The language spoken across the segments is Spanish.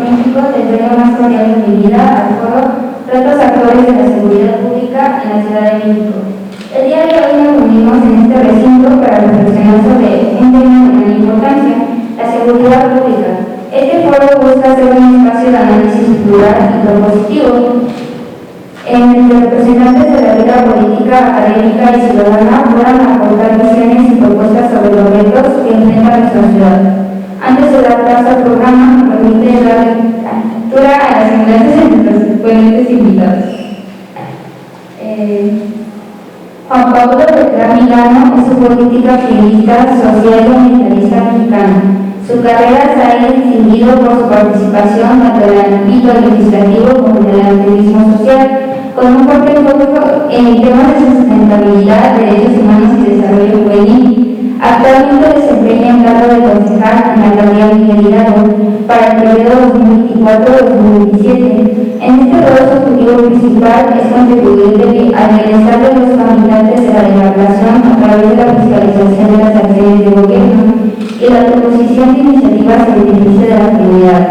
México desde lo más cordial de mi vida al foro Retos Actuales de la Seguridad Pública en la Ciudad de México. El día de hoy nos reunimos en este recinto para reflexionar sobre un tema de gran importancia, la seguridad pública. Este foro busca ser un espacio de análisis plural y propositivo, en el que representantes de la vida política, académica y ciudadana puedan aportar visiones y propuestas sobre los retos que enfrenta nuestra ciudad. Antes de dar paso al programa, me permite dar lectura a las semblanzas de nuestros ponentes invitados. Juan Pablo Beltrán Milano es un político activista social y ambientalista mexicano. Su carrera se ha distinguido por su participación tanto en el ámbito legislativo como en el activismo social, con un fuerte enfoque en temas de sustentabilidad, derechos humanos y desarrollo juvenil. Actualmente desempeña el cargo de concejal en la alcaldía Miguel Hidalgo para el periodo 2024-2027. En este rol, su objetivo principal es contribuir al bienestar de los habitantes de la demarcación a través de la fiscalización de las acciones de gobierno y la proposición de iniciativas en beneficio de la comunidad.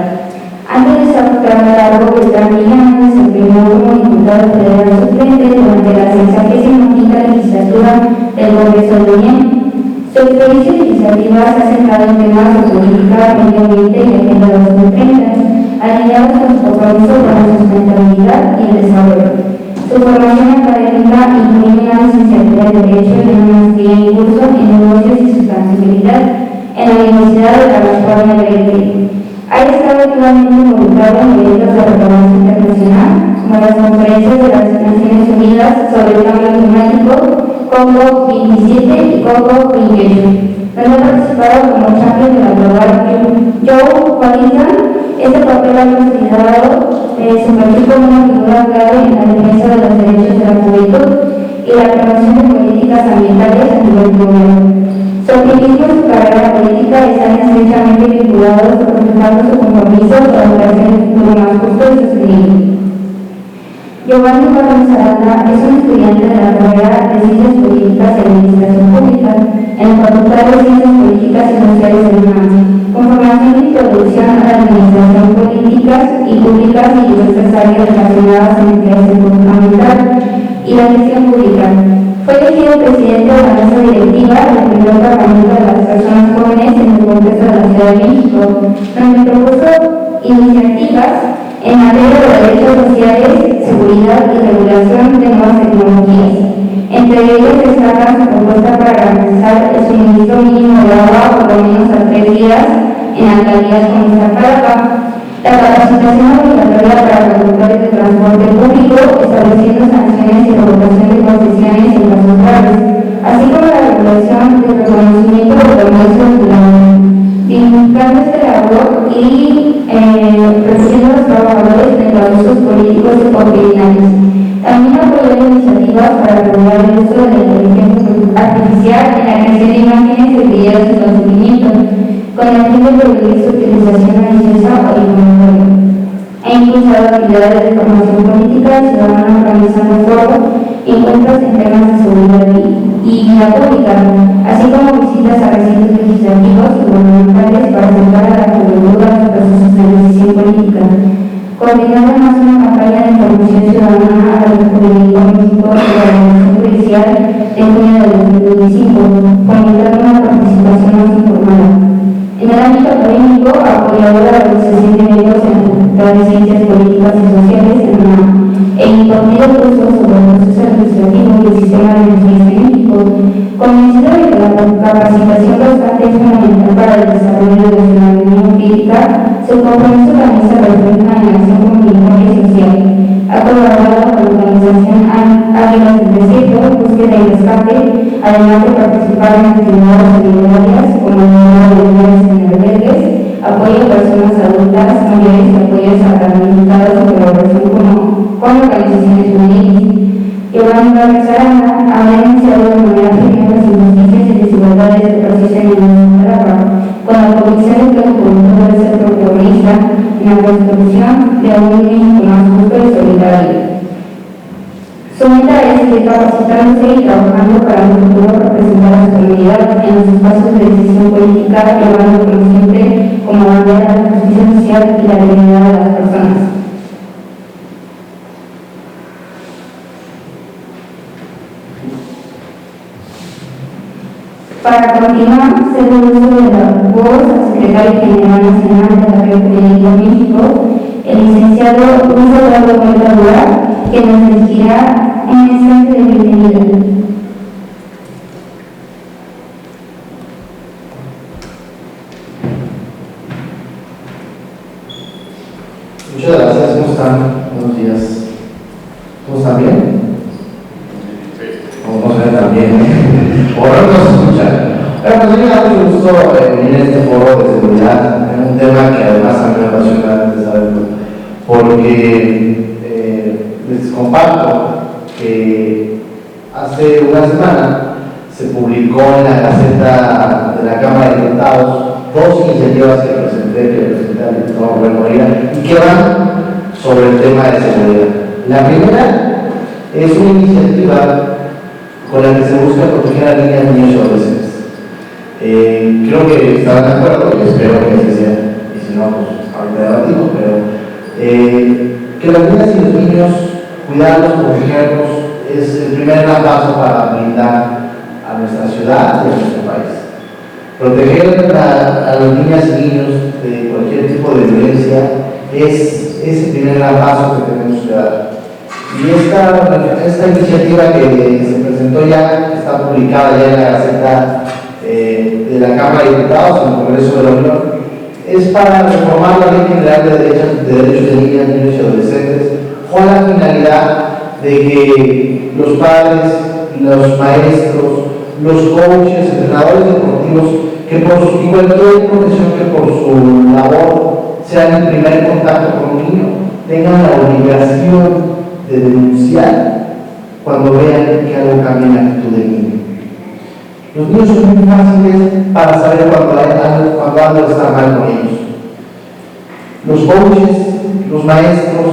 Antes de saltar a cargo, Beltrán Milano desempeñó como diputado federal suplente durante la 65ª legislatura del Congreso de la Unión. Su experiencia legislativa se ha centrado en temas de política, medio ambiente y agenda 2030, alineados con su compromiso con la sustentabilidad y el desarrollo. Su formación académica incluye una licenciatura en Derecho y una maestría en curso en Negocios y Sustentabilidad en la Universidad de California de Berkeley. Ha estado activamente involucrado en eventos de relevancia internacional, como las conferencias de las Naciones Unidas sobre el cambio climático, COP27 y COP28, donde ha participado como champion de la global. Joe Wellington, este papel ha considerado su perfil como una figura clave en la defensa de los derechos de la juventud y la promoción de políticas ambientales a nivel global. Su activismo y su carrera política están estrechamente vinculados, reflejando su compromiso con la creación de un futuro más justo y sostenible. Giovanni Gómez Aranda es un estudiante de la carrera de Ciencias Políticas y Administración Pública en la Facultad de Ciencias Políticas y Sociales de UNAM, con formación de introducción a la administración políticas y públicas y diversas áreas relacionadas en el quehacer gubernamental y la gestión pública. Fue elegido presidente de la mesa directiva del primer Parlamento de las Personas Jóvenes en el Congreso de la Ciudad de México, donde propuso iniciativas en materia de derechos sociales, seguridad y regulación de nuevas tecnologías. Entre ellos destaca su propuesta para garantizar el suministro mínimo de agua por lo menos a 3 días en alcaldías como Iztapalapa, la capacitación obligatoria para conductores de transporte público, estableciendo sanciones y revocación de concesiones en casos graves, así como la regulación del reconocimiento del comercio ambulante, dignificando este labor y protegiendo a los trabajadores de los abusos políticos y criminales. También apoyó iniciativas para regular el uso de la inteligencia artificial en la creación de imágenes y videos de consentimiento, con el fin de prohibir su utilización maliciosa o discriminatoria. Ha impulsado actividades de formación política y ciudadana organizando foros y encuentros en temas de seguridad y vida pública, así como visitas a recintos legislativos y gubernamentales para acercar a la juventud a los procesos de decisión política. Coordinó además una campaña de información ciudadana a la República de México de la Organización Judicial de junio de 2025, fomentando una participación más informada. En el ámbito académico, apoyó la realización de eventos en la Facultad de Ciencias Políticas y Sociales en la e impartido cursos sobre el proceso legislativo y el sistema de justicia en México, convencido de que la capacitación constante es fundamental para el desarrollo de la ciudadanía crítica. Su compromiso también se refleja en la acción comunitaria y social. Ha colaborado con la organización Águilas del Desierto, Búsqueda y Rescate, además de participar en actividades solidarias como el de mujeres en albergues, apoyo a personas adultas mayores y apoyos a damnificados en colaboración con organizaciones juveniles. Giovanni Gómez Aranda ha denunciado de manera firme las injusticias y desigualdades que persisten en nuestra Iztapalapa, con la convicción de que el juventud debe ser protagonista en la construcción de un México más justo y solidario. Su meta es seguir capacitándose y trabajando para un futuro representar a su comunidad en los espacios de decisión política, llevando como siempre como bandera de la justicia social y la dignidad de las personas. Para continuar, cedo el uso de la voz al secretario general nacional de la República de México, el licenciado Luis Eduardo Huerta Dura, que nos dirigirá un mensaje de bienvenida. Muchas gracias, ¿cómo están? Buenos días. ¿Cómo están bien? ¿Cómo se ven también? Por ahora nos escuchan. Bueno, pues a mí me da mucho gusto venir a este foro de seguridad, en un tema que además a mí me apasiona de saberlo, porque les comparto que hace una semana se publicó en la Gaceta de la Cámara de Diputados dos iniciativas que presenté al diputado Rubén Moreira y que van sobre el tema de seguridad. La primera es una iniciativa con la que se busca proteger a niñas, niños y adolescentes. Creo que estarán de acuerdo y espero que así sea, y si no, pues ahorita debatimos, pero que las niñas y los niños, cuidarlos, protegerlos, es el primer gran paso para blindar a nuestra ciudad y a nuestro país. Proteger a las niñas y niños de cualquier tipo de violencia es el primer gran paso que tenemos que dar. Y esta iniciativa que se presentó ya, está publicada ya en la Gaceta de la Cámara de Diputados, en el Congreso de la Unión, es para reformar la Ley General de Derechos de Niñas, Niños y Adolescentes, con la finalidad de que los padres, los maestros, los coaches, entrenadores deportivos, que por y cualquier profesión que por su labor sean el primer contacto con un niño, tengan la obligación de denunciar cuando vean que algo cambia en la actitud del niño. Los niños son muy fáciles para saber cuando algo está mal con ellos. Los coaches, los maestros,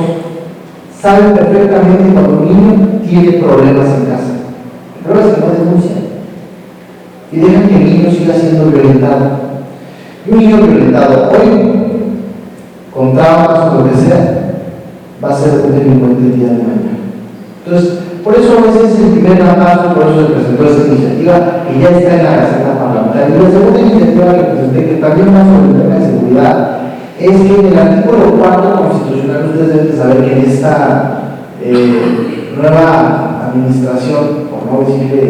saben perfectamente cuando un niño tiene problemas en casa. El problema es que no denuncian y dejan que el niño siga siendo violentado. Y un niño violentado hoy, con traumas o lo que sea, va a ser un delincuente el día de mañana. Entonces, por eso ese es el primer paso, por eso se presentó esta iniciativa que ya está en la Gaceta Parlamentaria. Y la segunda iniciativa que presenté, que también va sobre el tema de seguridad, es que en el artículo 4 constitucional, ustedes deben de saber que en esta nueva administración, por no decirle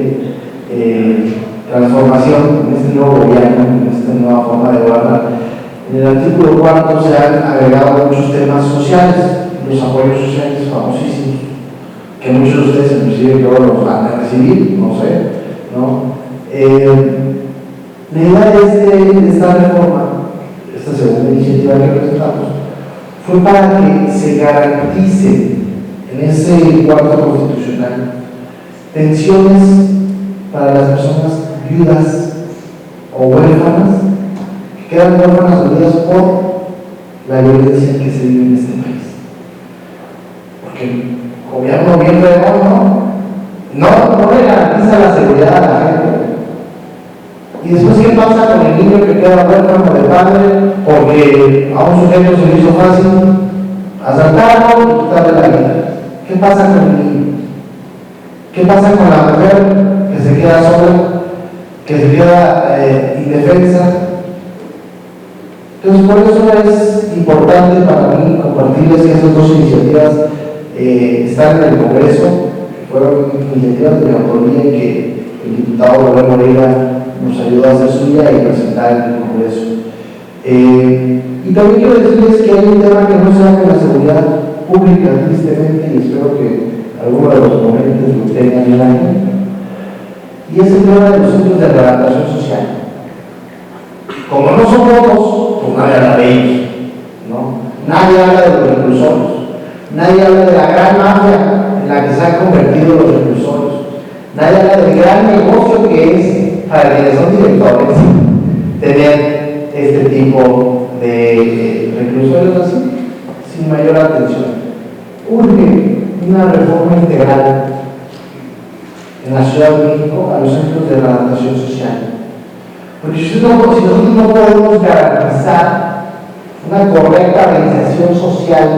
transformación, en este nuevo gobierno, en esta nueva forma de gobernar, en el artículo 4 se han agregado muchos temas sociales, los apoyos sociales famosísimos, que muchos de ustedes inclusive yo los van a recibir, no sé, ¿no? La idea de esta reforma, esta segunda iniciativa que presentamos, fue para que se garantice en ese cuarto constitucional pensiones para las personas viudas o huérfanas que quedan huérfanas o viudas por la violencia que se vive en este país. Porque el gobierno bien fregón no le garantiza la seguridad a la gente. Y después, ¿qué pasa con el niño que queda huérfano de padre porque a un sujeto se le hizo fácil asaltarlo y quitarle la vida? ¿Qué pasa con el niño? ¿Qué pasa con la mujer que se queda sola, que se queda indefensa? Entonces, por eso es importante para mí compartirles que esas dos iniciativas están en el Congreso, fueron iniciativas de mi autoría y que el diputado Rubén Moreira nos ayudó a hacer suya y presentar en el Congreso. Y también quiero decirles que hay un tema que no se da con la seguridad pública, tristemente, y espero que algunos de los ponentes lo tengan en la agenda, y es el tema de los centros de rehabilitación social. Como no son pocos, pues nadie habla de ellos, ¿no? Nadie habla de los reclusorios, nadie habla de la gran mafia en la que se han convertido los reclusorios, nadie habla del gran negocio que es para quienes son directores tener este tipo de reclusorios así, sin mayor atención. Urge una reforma integral en la Ciudad de México a los centros de rehabilitación social. Porque si nosotros no podemos garantizar una correcta organización social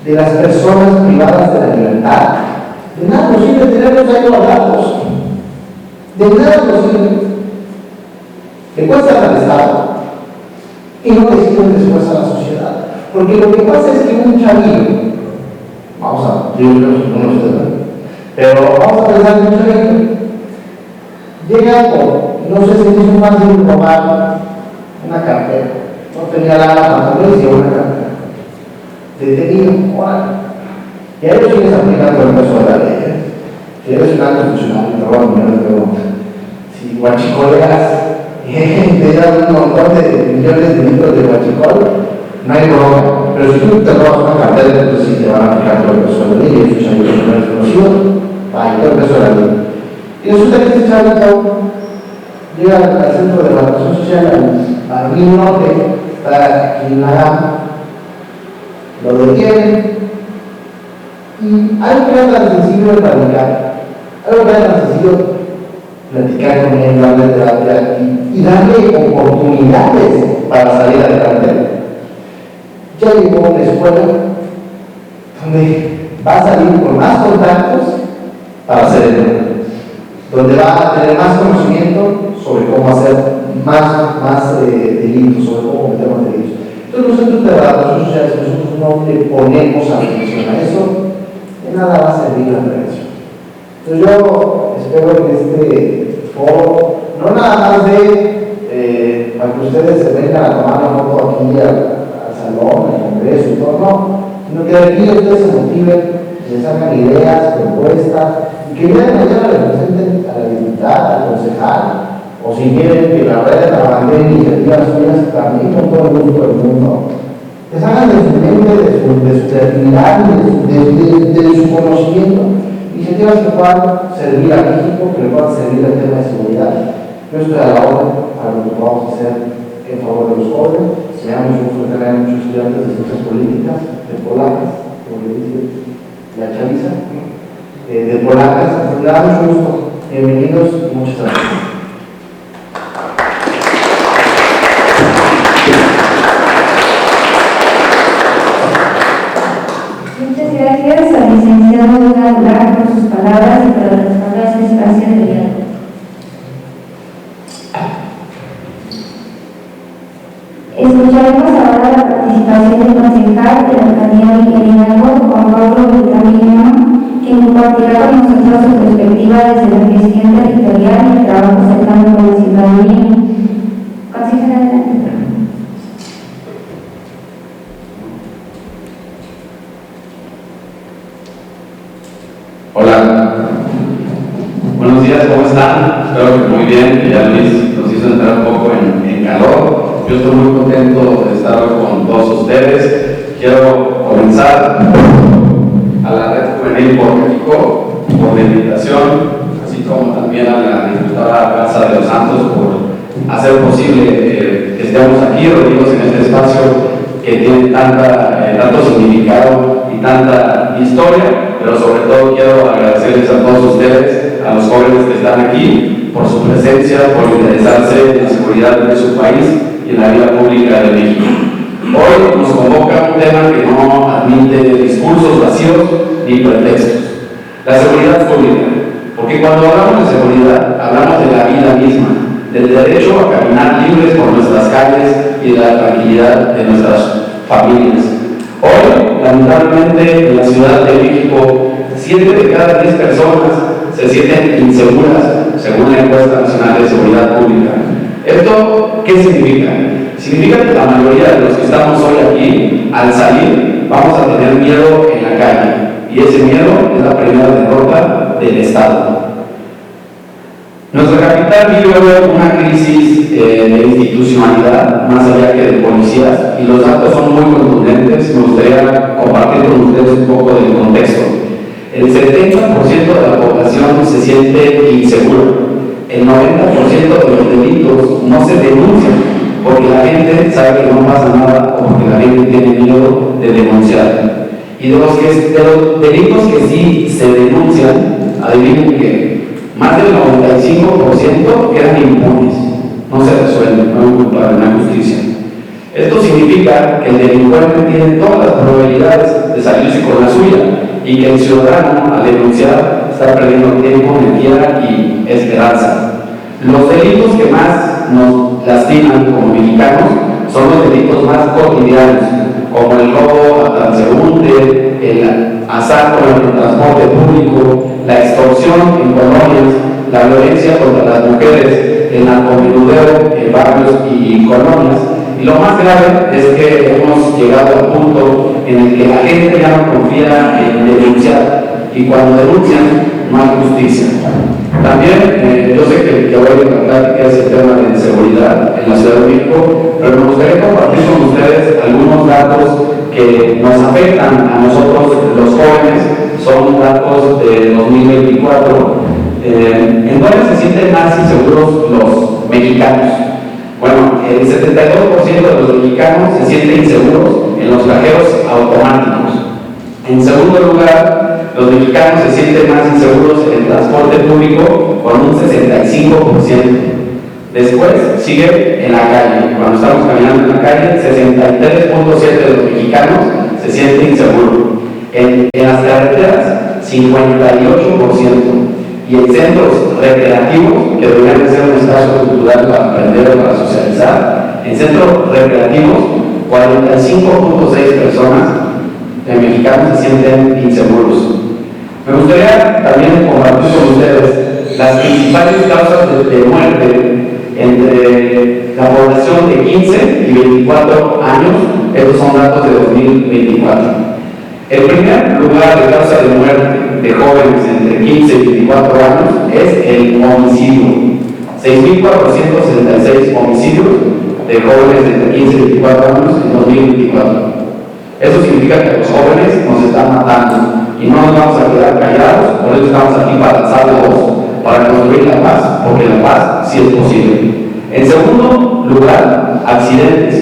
de las personas privadas de la libertad. De nada nos sirve tenerlos ahí guardados. De nada nos sirve. Le cuesta al Estado y no le sirve después a la sociedad. Porque lo que pasa es que un chavillo, yo creo que no lo sé, pero vamos a pensar en un chavillo, llega con, no sé si es un fácil robar una cartera, no tenía la pantalones y una cartera, detenido, y a ellos sí les aplicando el peso de la ley. Si eres un alto funcionario, te roban millones de euros. Si guachicoleas y te dan un montón de millones de litros de guachicol, no hay broma. Pero si tú te robas una cartera, entonces sí te van a aplicar todo el peso de la ley, y esos chavos son desconocidos, todo el peso de la ley. Y resulta que este chavito llega al centro de evaluación social, al Río Norte, está aquí en la gama, lo detienen, y algo que era tan sencillo de platicar, algo que era tan sencillo platicar con él, darle terapia y darle oportunidades para salir adelante. Ya llegó a una escuela donde va a salir con más contactos para hacer el mundo, donde va a tener más conocimiento sobre cómo hacer más delitos, sobre cómo cometer más delitos. Entonces, los centros de evaluación social, si nosotros no le ponemos atención a eso, de nada va a servir la prevención. Entonces, yo espero que este foro, no nada más de para que ustedes se vengan a tomar la foto aquí al salón, al congreso y todo, no, sino que de aquí ustedes se motiven, les hagan ideas, propuestas, y que vean mañana representen a la diputada, al concejal, o si quieren que la red de la bandera iniciativas suyas también con todo el gusto del mundo, les hagan de su mente, de su creatividad, de su conocimiento, iniciativas que puedan servir a México, que le puedan servir al tema de seguridad. Yo estoy a la orden para lo que podamos hacer en favor de los jóvenes. Me da mucho gusto tener a muchos estudiantes de ciencias políticas, de polacas, como le dice la chaviza, de polacas. Me da mucho gusto. Bienvenidos y muchas gracias. Muchas gracias al licenciado Durán por sus palabras y por responder a este espacio de diálogo. Escucharemos ahora la participación del concejal de la alcaldía de Hidalgo, Juan Pablo Vitamina, quien compartirá con nosotros su perspectiva desde la gestión territorial y el trabajo cercano con la ciudadanía. Concejal, adelante. Hola, buenos días, ¿cómo están? Espero que muy bien, que ya Luis nos hizo entrar un poco en calor. Yo estoy muy contento de estar hoy con todos ustedes. Quiero comenzar a la Red Juvenil por México por la invitación, así como también a la diputada Garza de los Santos por hacer posible que estemos aquí reunidos en este espacio que tiene tanto significado y tanta historia, pero sobre todo quiero agradecerles a todos ustedes, a los jóvenes que están aquí, por su presencia, por interesarse en la seguridad de su país y en la vida pública de México. Hoy nos convoca un tema que no admite discursos vacíos ni pretextos: la seguridad pública, porque cuando hablamos de seguridad, hablamos de la vida misma, del derecho a caminar libres por nuestras calles y de la tranquilidad de nuestras familias. Hoy, lamentablemente, en la Ciudad de México, 7 de cada 10 personas se sienten inseguras, según la encuesta nacional de seguridad pública. ¿Esto qué significa? Significa que la mayoría de los que estamos hoy aquí, al salir, vamos a tener miedo en la calle, y ese miedo es la primera derrota del Estado. Nuestra capital vive una crisis de institucionalidad, más allá que de policías, y los datos son muy contundentes. Me gustaría compartir con ustedes un poco del contexto. El 70% de la población se siente insegura. El 90% de los delitos no se denuncian porque la gente sabe que no pasa nada o porque la gente tiene miedo de denunciar. Y de los delitos que sí se denuncian, adivinen que más del 95% quedan impunes, no se resuelven, no hay culpa, no hay justicia. Esto significa que el delincuente tiene todas las probabilidades de salirse con la suya y que el ciudadano, al denunciar, está perdiendo tiempo, energía y esperanza. Los delitos que más nos lastiman como mexicanos son los delitos más cotidianos, como el robo a transeúnte, el asalto en el transporte público, la extorsión en colonias, la violencia contra las mujeres, el narcomenudeo en barrios y colonias. Y lo más grave es que hemos llegado al punto en el que la gente ya no confía en denunciar, y cuando denuncian no hay justicia. También, yo sé que hoy la plática es el tema de seguridad en la Ciudad de México, pero me gustaría compartir con ustedes algunos datos que nos afectan a nosotros los jóvenes. Son datos de 2024, en donde se sienten más inseguros los mexicanos. Bueno, el 72% de los mexicanos se sienten inseguros en los cajeros automáticos. En segundo lugar, los mexicanos se sienten más inseguros en el transporte público con un 65%. Después sigue en la calle. Cuando estamos caminando en la calle, 63.7% de los mexicanos se sienten inseguros. En las carreteras, 58%. Y en centros recreativos, que deberían de ser un espacio cultural para aprender o para socializar, en centros recreativos, 45.6 personas mexicanos se sienten inseguros. Me gustaría también compartir con ustedes las principales causas de muerte entre la población de 15 y 24 años. Estos son datos de 2024. El primer lugar de causa de muerte de jóvenes entre 15 y 24 años es el homicidio. 6.466 homicidios de jóvenes entre 15 y 24 años en 2024. Eso significa que los jóvenes nos están matando y no nos vamos a quedar callados. Por eso estamos aquí para alzar la voz, para construir la paz, porque la paz sí es posible. En segundo lugar, accidentes,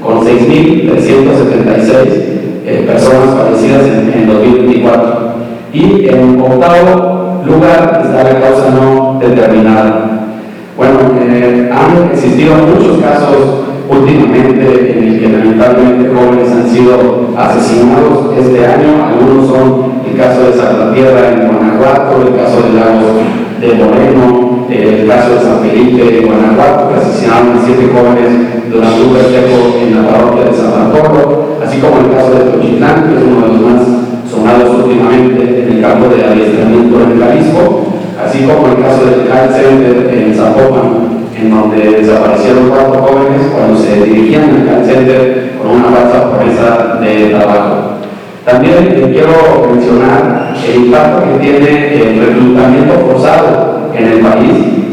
con 6.376 personas fallecidas en 2024. Y en octavo lugar está la causa no determinada. Bueno, han existido muchos casos últimamente en el que lamentablemente jóvenes han sido asesinados este año. Algunos son el caso de Salvatierra en Guanajuato, el caso de Lagos de Moreno, el caso de San Felipe en Guanajuato, que asesinaron a 7 jóvenes durante un festejo en la parroquia de San Bartolo, así como el caso de Tochitlán, que es uno de los más sonados últimamente en el campo de adiestramiento en Jalisco, así como el caso del Health Center en Zapopan, en donde desaparecieron 4 jóvenes cuando se dirigían al Health Center con una falsa promesa de trabajo. También quiero mencionar el impacto que tiene el reclutamiento forzado en el país,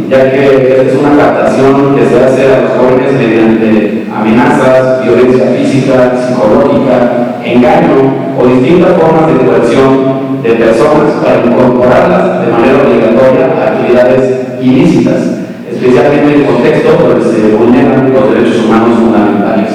ya que es una captación que se hace a los jóvenes mediante amenazas, violencia física, psicológica, engaño o distintas formas de coerción de personas para incorporarlas de manera obligatoria a actividades ilícitas, especialmente en contextos donde se vulneran los derechos humanos fundamentales.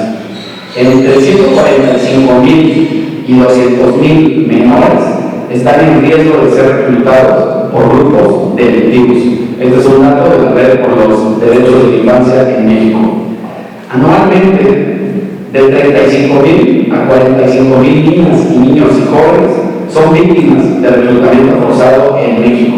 Entre 145.000 y 200.000 menores están en riesgo de ser reclutados por grupos delictivos. Este es un dato de la Red por los Derechos de la Infancia en México. Anualmente, de 35.000 a 45.000 niñas y niños y jóvenes son víctimas de reclutamiento forzado en México.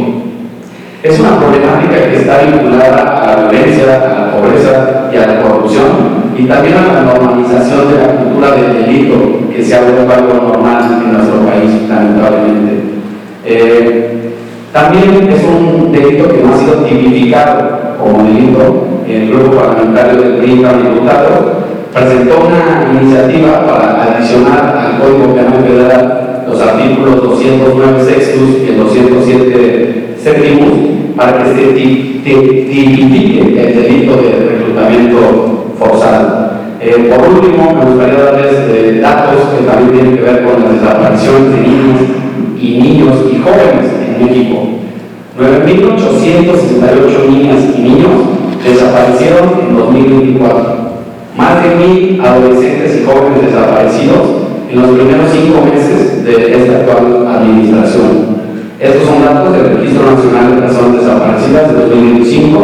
Es una problemática que está vinculada a la violencia, a la pobreza y a la corrupción, y también a la normalización de la cultura del delito, que se ha vuelto algo normal en nuestro país, lamentablemente. También es un delito que no ha sido tipificado como delito. El grupo parlamentario del PRI, diputados, presentó una iniciativa para adicionar al Código Penal Federal los artículos 209 sextus y el 207 séptimos para que se tipifique el delito de reclutamiento forzado. Por último, me gustaría darles datos que también tienen que ver con las desapariciones de niños y niños y jóvenes en México. 9.868 niñas y niños desaparecieron en 2024. Más de 1.000 adolescentes y jóvenes desaparecidos en los primeros 5 meses de esta actual administración. Estos son datos del Registro Nacional de Personas Desaparecidas de 2025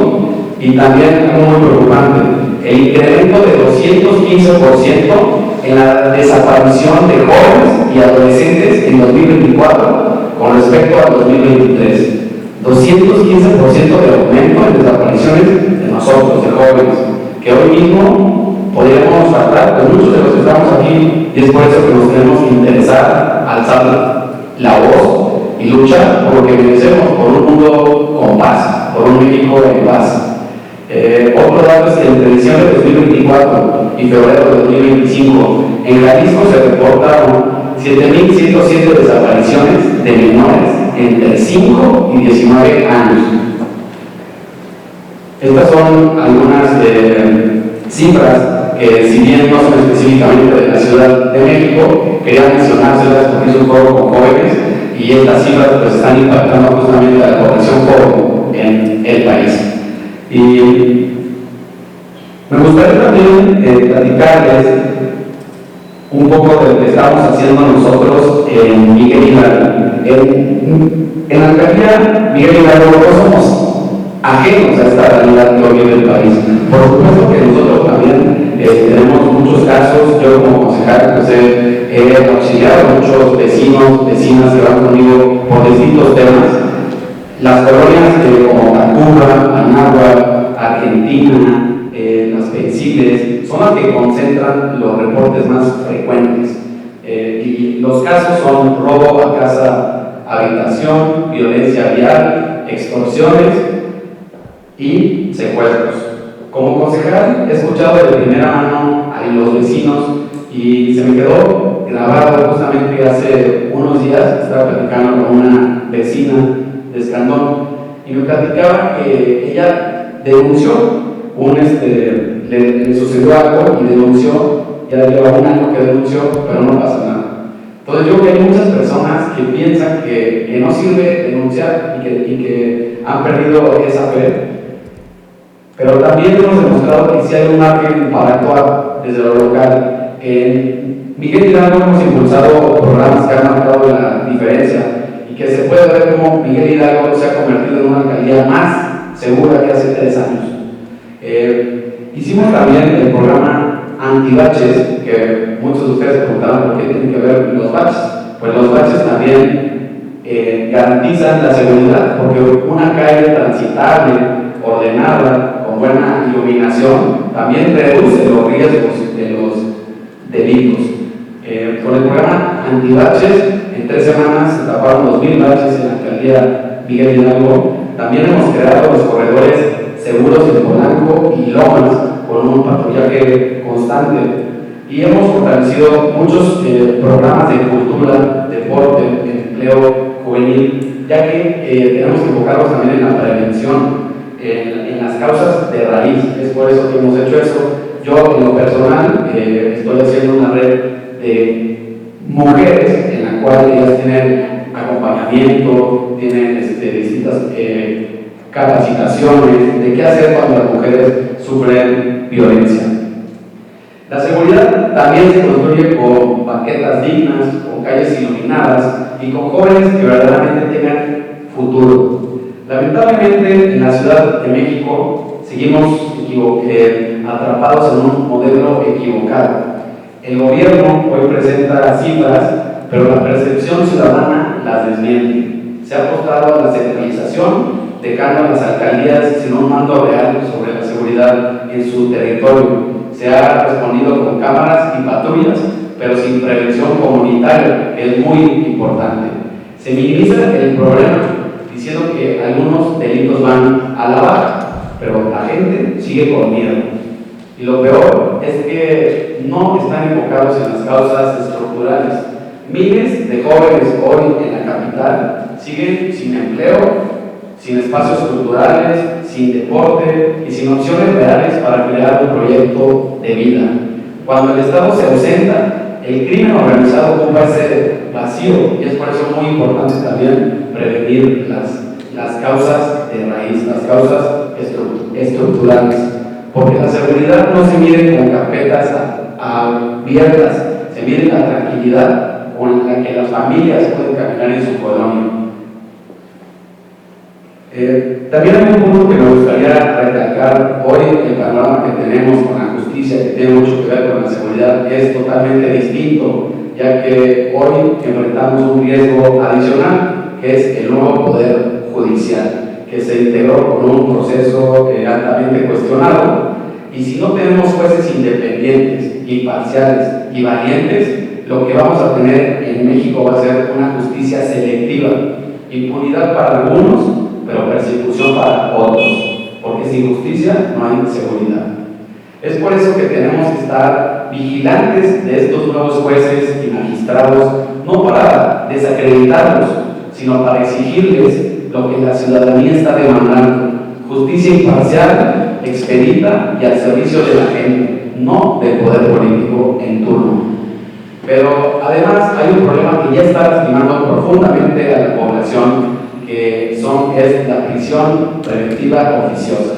y también algo muy preocupante. el incremento de 215% en la desaparición de jóvenes y adolescentes en 2024 con respecto al 2023. 215% de aumento en desapariciones de nosotros, de jóvenes, que hoy mismo podríamos faltar con muchos de los que estamos aquí, y es por eso que nos tenemos que interesar, alzar la voz y luchar por lo que merecemos, por un mundo con paz, por un México en paz. Otro dato es que entre diciembre de 2024 y febrero de 2025 en Jalisco se reportaron 7.107 desapariciones de menores entre 5 y 19 años. Estas son algunas cifras que, si bien no son específicamente de la Ciudad de México, quería mencionárselas porque es un foro con jóvenes y estas cifras pues están impactando justamente a la población joven en el país. Y me gustaría también platicarles un poco de lo que estamos haciendo nosotros en Miguel Hidalgo. En la alcaldía Miguel Hidalgo no somos ajenos a esta realidad que hoy vive el país. Por supuesto que nosotros también tenemos muchos casos. Yo como concejal pues, he auxiliado a muchos vecinos, vecinas que van conmigo por distintos temas. Las colonias como Tacuba, Anáhuac, Argentina, las Pensiles, son las que concentran los reportes más frecuentes. Y los casos son robo a casa, habitación, violencia vial, extorsiones y secuestros. Como concejal he escuchado de primera mano a los vecinos y se me quedó grabado justamente hace unos días. Estaba platicando con una vecina de Escandón y me platicaba que ella denunció le sucedió algo y denunció, ya lleva un año que denunció, pero no pasa nada. Entonces yo creo que hay muchas personas que piensan que no sirve denunciar y que han perdido esa fe, pero también hemos demostrado que sí hay un margen para actuar desde lo local. En Miguel Hidalgo hemos impulsado programas que han marcado la diferencia y que se puede ver cómo Miguel Hidalgo se ha convertido en una alcaldía más segura que hace 3 años. Hicimos también el programa antibaches, que muchos de ustedes preguntaban por qué tienen que ver los baches. Pues los baches también garantizan la seguridad, porque una calle transitable, ordenada, con buena iluminación, también reduce los riesgos de los delitos. Con el programa antibaches, en 3 semanas se taparon 2.000 baches en la alcaldía Miguel Hidalgo. También hemos creado los corredores seguros en Polanco y Lomas con un patrullaje constante y hemos fortalecido muchos programas de cultura, deporte, empleo juvenil, ya que tenemos que enfocarnos también en la prevención, en las causas de raíz. Es por eso que hemos hecho eso. Yo en lo personal estoy haciendo una red de mujeres en la cual ellas tienen acompañamiento, tienen distintas capacitaciones de qué hacer cuando las mujeres sufren violencia. La seguridad también se construye con banquetas dignas, con calles iluminadas y con jóvenes que verdaderamente tengan futuro. Lamentablemente en la Ciudad de México seguimos atrapados en un modelo equivocado. El gobierno hoy presenta cifras, pero la percepción ciudadana las desmiente. Se ha apostado a la centralización, dejando a las alcaldías sin un mando real sobre la seguridad en su territorio. Se ha respondido con cámaras y patrullas, pero sin prevención comunitaria, que es muy importante. Se minimiza el problema diciendo que algunos delitos van a la baja, pero la gente sigue con miedo. Y lo peor es que no están enfocados en las causas estructurales. Miles de jóvenes hoy en la capital siguen sin empleo, sin espacios culturales, sin deporte y sin opciones reales para crear un proyecto de vida. Cuando el Estado se ausenta, el crimen organizado ocupa ese vacío y es por eso muy importante también prevenir las causas de raíz, las causas estructurales, porque la seguridad no se mide con carpetas abiertas, se mide la tranquilidad con la que las familias pueden caminar en su colonia. También hay un punto que me gustaría recalcar hoy. El panorama que tenemos con la justicia, que tiene mucho que ver con la seguridad, es totalmente distinto, ya que hoy enfrentamos un riesgo adicional, que es el nuevo poder judicial, que se integró con un proceso altamente cuestionado. Y si no tenemos jueces independientes, imparciales y valientes, lo que vamos a tener en México va a ser una justicia selectiva, impunidad para algunos, pero persecución para otros, porque sin justicia no hay seguridad. Es por eso que tenemos que estar vigilantes de estos nuevos jueces y magistrados, no para desacreditarlos, sino para exigirles lo que la ciudadanía está demandando: justicia imparcial, expedita y al servicio de la gente, no del poder político en turno. Pero además hay un problema que ya está lastimando profundamente a la población, que es la prisión preventiva oficiosa.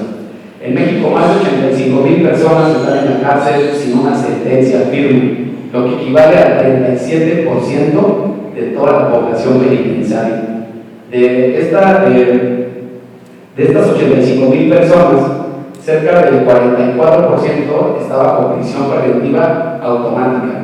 En México, más de 85,000 personas están en la cárcel sin una sentencia firme, lo que equivale al 37% de toda la población penitenciaria. De estas 85,000 personas, cerca del 44% está bajo prisión preventiva automática.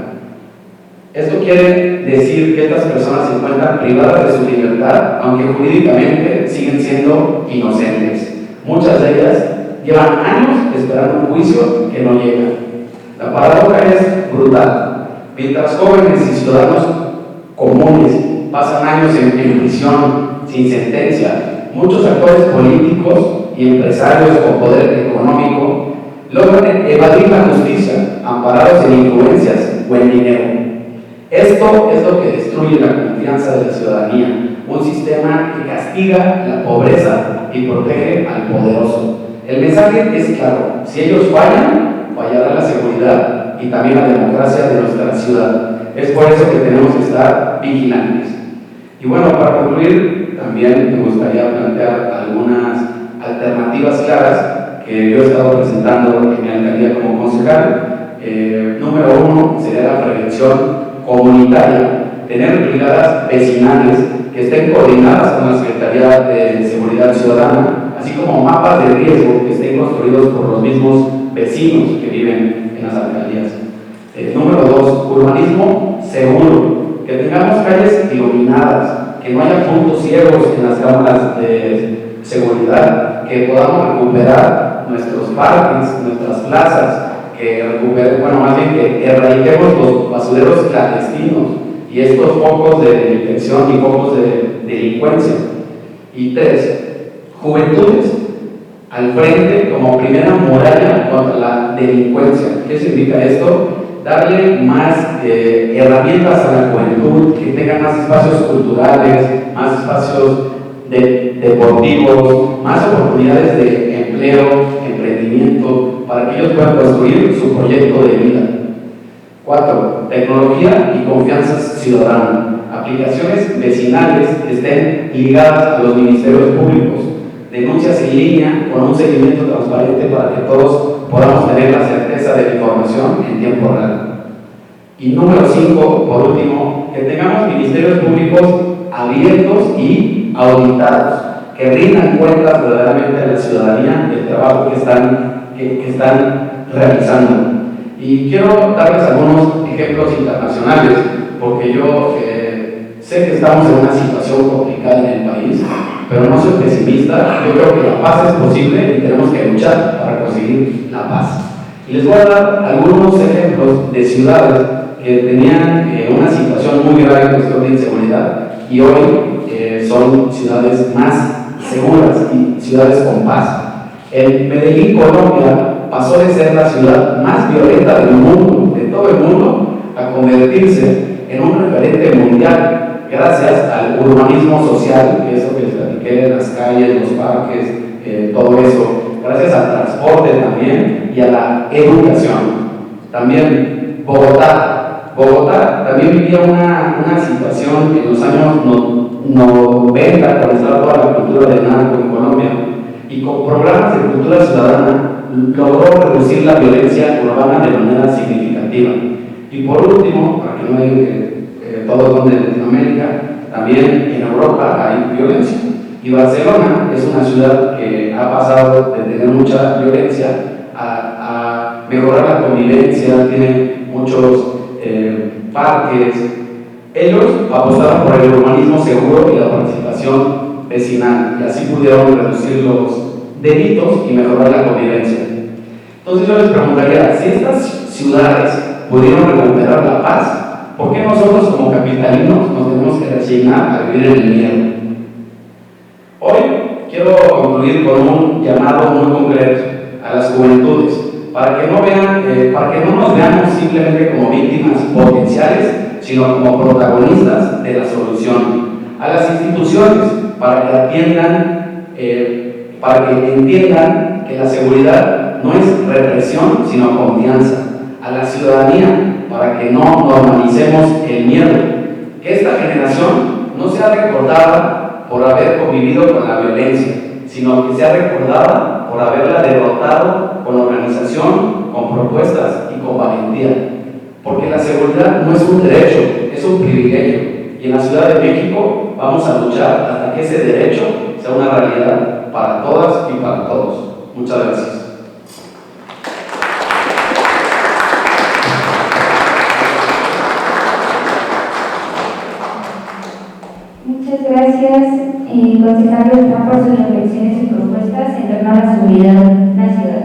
Esto quiere decir que estas personas se encuentran privadas de su libertad, aunque jurídicamente siguen siendo inocentes. Muchas de ellas llevan años esperando un juicio que no llega. La paradoja es brutal. Mientras jóvenes y ciudadanos comunes pasan años en prisión sin sentencia, muchos actores políticos y empresarios con poder económico logran evadir la justicia, amparados en influencias o en dinero. Esto es lo que destruye la confianza de la ciudadanía, un sistema que castiga la pobreza y protege al poderoso. El mensaje es claro: si ellos fallan, fallará la seguridad y también la democracia de nuestra ciudad. Es por eso que tenemos que estar vigilantes. Y bueno, para concluir, también me gustaría plantear algunas alternativas claras que yo he estado presentando en mi alcaldía como concejal. Número 1 sería la prevención comunitaria, tener brigadas vecinales que estén coordinadas con la Secretaría de Seguridad Ciudadana, así como mapas de riesgo que estén construidos por los mismos vecinos que viven en las alcaldías. Número 2, urbanismo seguro, que tengamos calles iluminadas, que no haya puntos ciegos en las cámaras de seguridad, que podamos recuperar nuestros parques, nuestras plazas, que erradiquemos los basureros clandestinos y estos focos de infección y focos de delincuencia. Y 3, juventudes al frente como primera muralla contra la delincuencia. ¿Qué significa esto? Darle más herramientas a la juventud, que tengan más espacios culturales, más espacios deportivos, más oportunidades de empleo, emprendimiento, para que ellos puedan construir su proyecto de vida. 4, tecnología y confianza ciudadana. Aplicaciones vecinales que estén ligadas a los ministerios públicos. Denuncias en línea con un seguimiento transparente para que todos podamos tener la certeza de la información en tiempo real. Y número 5, por último, que tengamos ministerios públicos abiertos y auditados, que rindan cuentas verdaderamente a la ciudadanía del trabajo que están realizando. Y quiero darles algunos ejemplos internacionales, porque yo sé que estamos en una situación complicada en el país, pero no soy pesimista. Yo creo que la paz es posible y tenemos que luchar para conseguir la paz. Y les voy a dar algunos ejemplos de ciudades que tenían una situación muy grave en cuestión de inseguridad y hoy son ciudades más seguras y ciudades con paz. En Medellín, Colombia, pasó de ser la ciudad más violenta del mundo, de todo el mundo, a convertirse en un referente mundial gracias al urbanismo social, que es lo que les platiqué, las calles, los parques, todo eso, gracias al transporte también y a la educación. También Bogotá también vivía una situación en los años 90, cuando estaba toda la cultura del narco en Colombia, y con programas de cultura ciudadana logró reducir la violencia urbana de manera significativa. Y por último, para que no digan que todos son de Latinoamérica, también en Europa hay violencia. Y Barcelona es una ciudad que ha pasado de tener mucha violencia a mejorar la convivencia, tiene muchos parques. Ellos apostaron por el urbanismo seguro y la participación vecinal, y así pudieron reducir los delitos y mejorar la convivencia. Entonces yo les preguntaría, si estas ciudades pudieron recuperar la paz, ¿por qué nosotros como capitalinos nos tenemos que resignar a vivir en el miedo? Hoy quiero concluir con un llamado muy concreto a las juventudes, para que no nos veamos simplemente como víctimas potenciales, sino como protagonistas de la solución. A las instituciones, para que entiendan que la seguridad no es represión, sino confianza. A la ciudadanía, para que no normalicemos el miedo. Que esta generación no sea recordada por haber convivido con la violencia, sino que sea recordada por haberla derrotado con organización, con propuestas y con valentía. Porque la seguridad no es un derecho, es un privilegio. Y en la Ciudad de México vamos a luchar hasta que ese derecho sea una realidad para todas y para todos. Muchas gracias. Muchas gracias, concejal Beltrán, por sus reflexiones y propuestas en torno a la seguridad en la ciudad.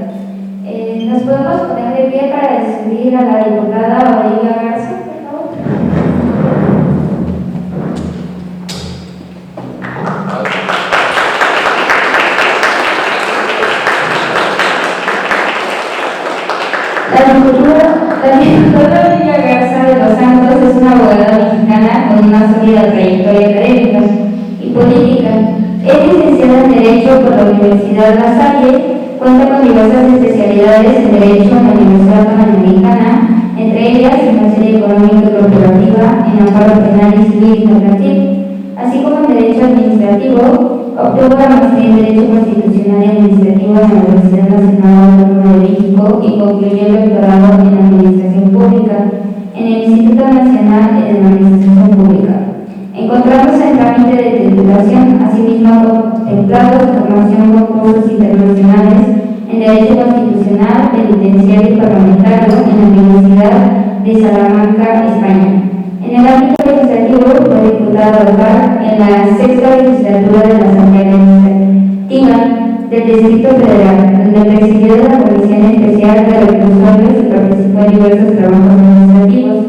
Nos podemos poner de pie para despedir a la diputada Olivia Garza, por favor. La diputada Olivia Garza de los Santos es una abogada mexicana con una sólida trayectoria académica y política. Es licenciada en Derecho por la Universidad La Salle, cuenta con diversas especialidades en Derecho en la Universidad Panamericana, entre ellas en materia económica y corporativa, en amparo penal y civil mercantil, así como en Derecho Administrativo. Obtuvo la maestría en Derecho Constitucional y Administrativo en la Universidad Nacional Autónoma de México y concluyó el doctorado en Administración Pública en el Instituto Nacional de Administración Pública. Encontrándose en trámite de titulación, asimismo ha contemplado su formación con cursos internacionales en Derecho Constitucional, Penitenciario y Parlamentario en la Universidad de Salamanca, España. En el ámbito legislativo fue diputada local en la 6ª legislatura de la Asamblea Legislativa del Distrito Federal, donde presidió la Comisión Especial de Reclusorios y participó en diversos trabajos administrativos.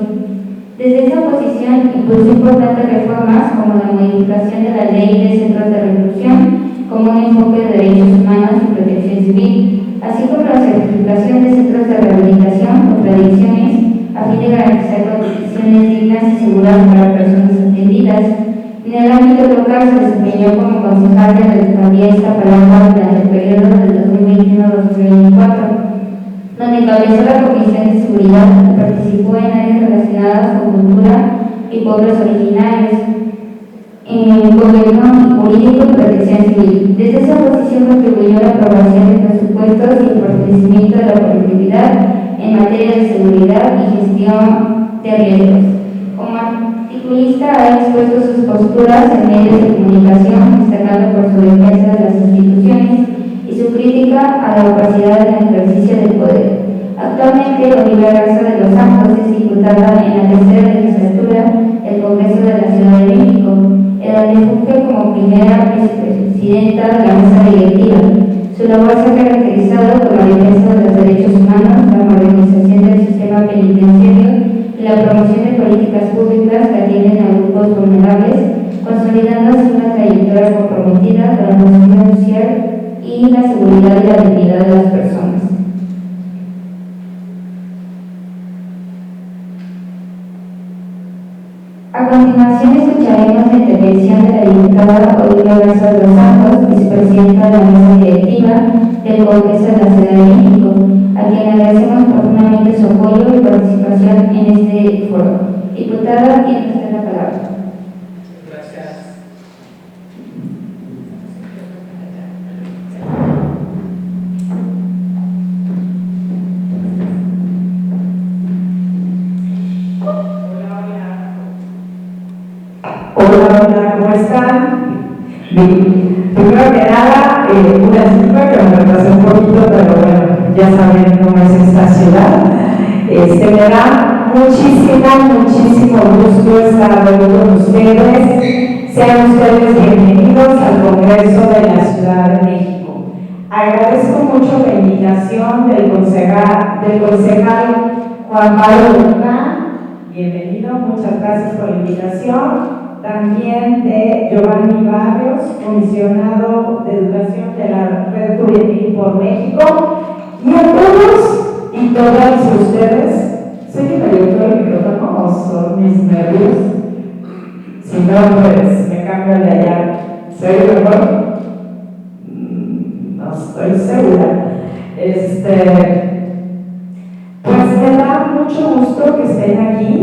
Desde esa posición impulsó importantes reformas como la modificación de la Ley de Centros de Reclusión como un enfoque de derechos humanos y protección civil, así como la certificación de centros de rehabilitación contra adicciones a fin de garantizar condiciones dignas y seguras para personas atendidas. En el ámbito local se desempeñó como concejal de la alcaldía de Iztapalapa durante el periodo del 2021-2024, donde encabezó la Comisión de Seguridad y participó en áreas relacionadas con cultura y pueblos originarios, en gobierno jurídico y protección civil. Desde esa posición contribuyó a la aprobación de presupuestos y el fortalecimiento de la colectividad en materia de seguridad y gestión de riesgos. Como articulista ha expuesto sus posturas en medios de comunicación, destacando por su defensa de las instituciones y su crítica a la opacidad en el ejercicio del poder. Actualmente, Olivia Garza de los Santos es diputada en la 3ª legislatura del Congreso de la Ciudad de México, en donde funge como primera vicepresidenta de la mesa directiva. Su labor se ha caracterizado por la defensa de los derechos humanos, la modernización del sistema penitenciario y la promoción de políticas públicas que atienden a grupos vulnerables, consolidando así una trayectoria comprometida con la justicia social y la seguridad y la dignidad de las personas. A continuación escucharemos la intervención de la diputada Olivia Garza de los Santos, vicepresidenta de la mesa directiva del Congreso de la Ciudad de México, a quien agradecemos profundamente su apoyo y participación en este foro. Diputada, tiene usted la palabra. Gracias. Hola, ¿cómo están? Bien. Primero que nada, una disculpa que me retrasé un poquito, pero bueno, ya saben cómo es esta ciudad. Me da muchísimo gusto estar con ustedes. Sean ustedes bienvenidos al Congreso de la Ciudad de México. Agradezco mucho la invitación del concejal Juan Pablo Durán. Bienvenido, muchas gracias por la invitación. También de Giovanni Barrios, comisionado de Educación de la Red Juvenil por México, y a todos y todas ustedes. ¿Sé que me dio el micrófono o son mis nervios? Si no, pues me cambio de allá. ¿Se oye mejor? No estoy segura. Pues me da mucho gusto que estén aquí,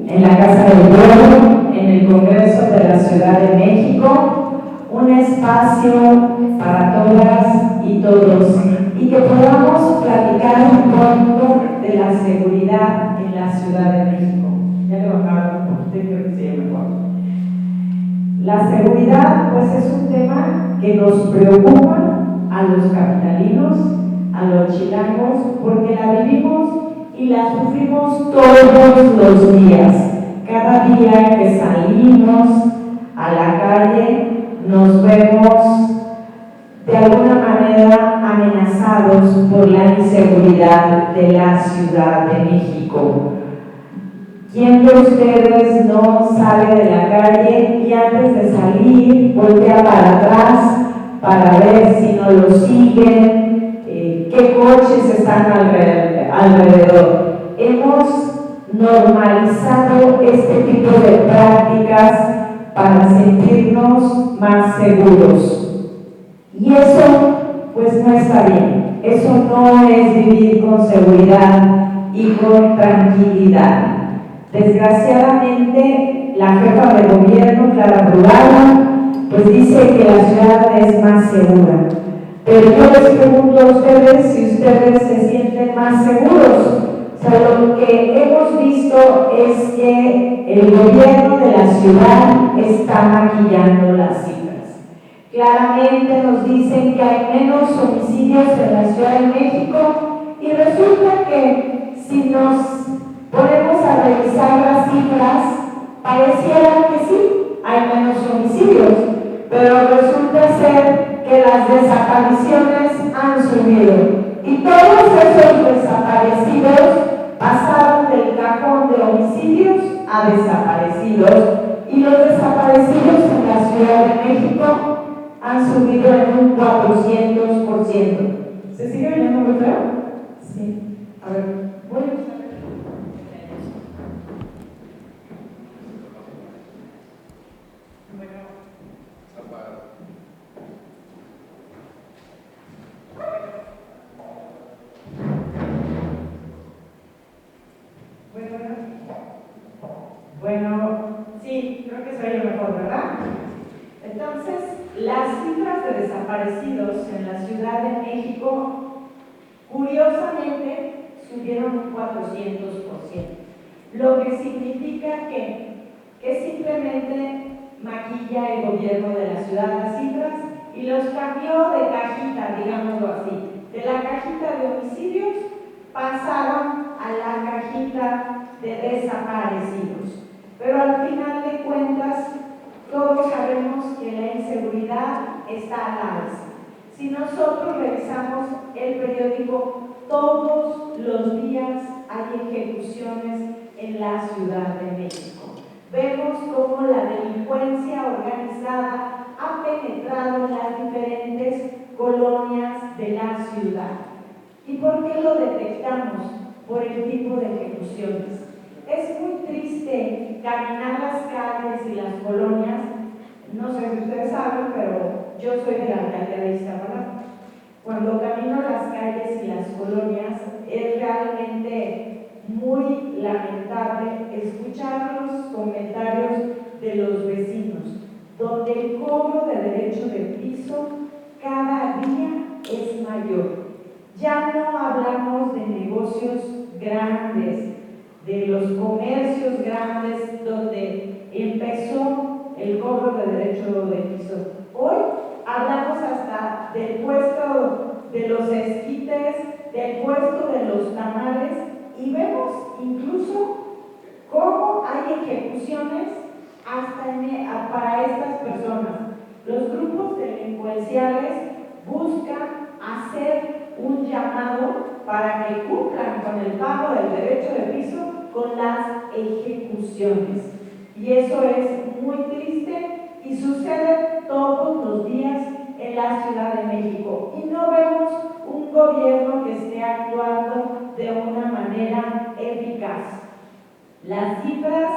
en la Casa del Pueblo, en el Congreso de la Ciudad de México, un espacio para todas y todos, y que podamos platicar un poco de la seguridad en la Ciudad de México. Ya le bajaron un poquito, creo que se llama mejor. La seguridad, pues, es un tema que nos preocupa a los capitalinos, a los chilangos, porque la vivimos y la sufrimos todos los días. Cada día que salimos a la calle nos vemos de alguna manera amenazados por la inseguridad de la Ciudad de México. ¿Quién de ustedes no sale de la calle y antes de salir voltea para atrás para ver si no lo siguen, qué coches están alrededor? Hemos normalizado este tipo de prácticas para sentirnos más seguros. Y eso, pues, no está bien. Eso no es vivir con seguridad y con tranquilidad. Desgraciadamente, la jefa de gobierno, Clara Brugada, pues dice que la ciudad es más segura. Pero yo les pregunto a ustedes si ustedes se sienten más seguros. O sea, lo que hemos visto es que el gobierno de la ciudad está maquillando las cifras. Claramente nos dicen que hay menos homicidios en la Ciudad de México y resulta que si nos ponemos a revisar las cifras, pareciera que sí, hay menos homicidios, pero resulta ser que las desapariciones han subido. Y todos esos desaparecidos pasaron del cajón de homicidios a desaparecidos. Y los desaparecidos en la Ciudad de México han subido en un 400%. ¿Se sigue oyendo muy feo? Sí. A ver, voy a usar. Bueno, sí, creo que se oye mejor, ¿verdad? Entonces, las cifras de desaparecidos en la Ciudad de México, curiosamente, subieron un 400%, lo que significa que simplemente maquilla el gobierno de la ciudad las cifras y los cambió de cajita, digámoslo así. De la cajita de homicidios pasaron a la cajita de desaparecidos. Pero al final de cuentas, todos sabemos que la inseguridad está a la alza. Si nosotros revisamos el periódico, todos los días hay ejecuciones en la Ciudad de México. Vemos cómo la delincuencia organizada ha penetrado en las diferentes colonias de la ciudad. ¿Y por qué lo detectamos? Por el tipo de ejecuciones. Es muy triste caminar las calles y las colonias. No sé si ustedes saben, pero yo soy de la alcaldía de Iztapalapa. Cuando camino las calles y las colonias, es realmente muy lamentable escuchar los comentarios de los vecinos, donde el cobro de derecho de piso cada día es mayor. Ya no hablamos de negocios grandes, de los comercios grandes donde empezó el cobro de derecho de piso. Hoy hablamos los esquites, del puesto de los tamales, y vemos incluso cómo hay ejecuciones hasta para estas personas. Los grupos delincuenciales buscan hacer un llamado para que cumplan con el pago del derecho de piso con las ejecuciones. Y eso es muy triste y sucede todos los días en la Ciudad de México. Y no vemos un gobierno que esté actuando de una manera eficaz. Las cifras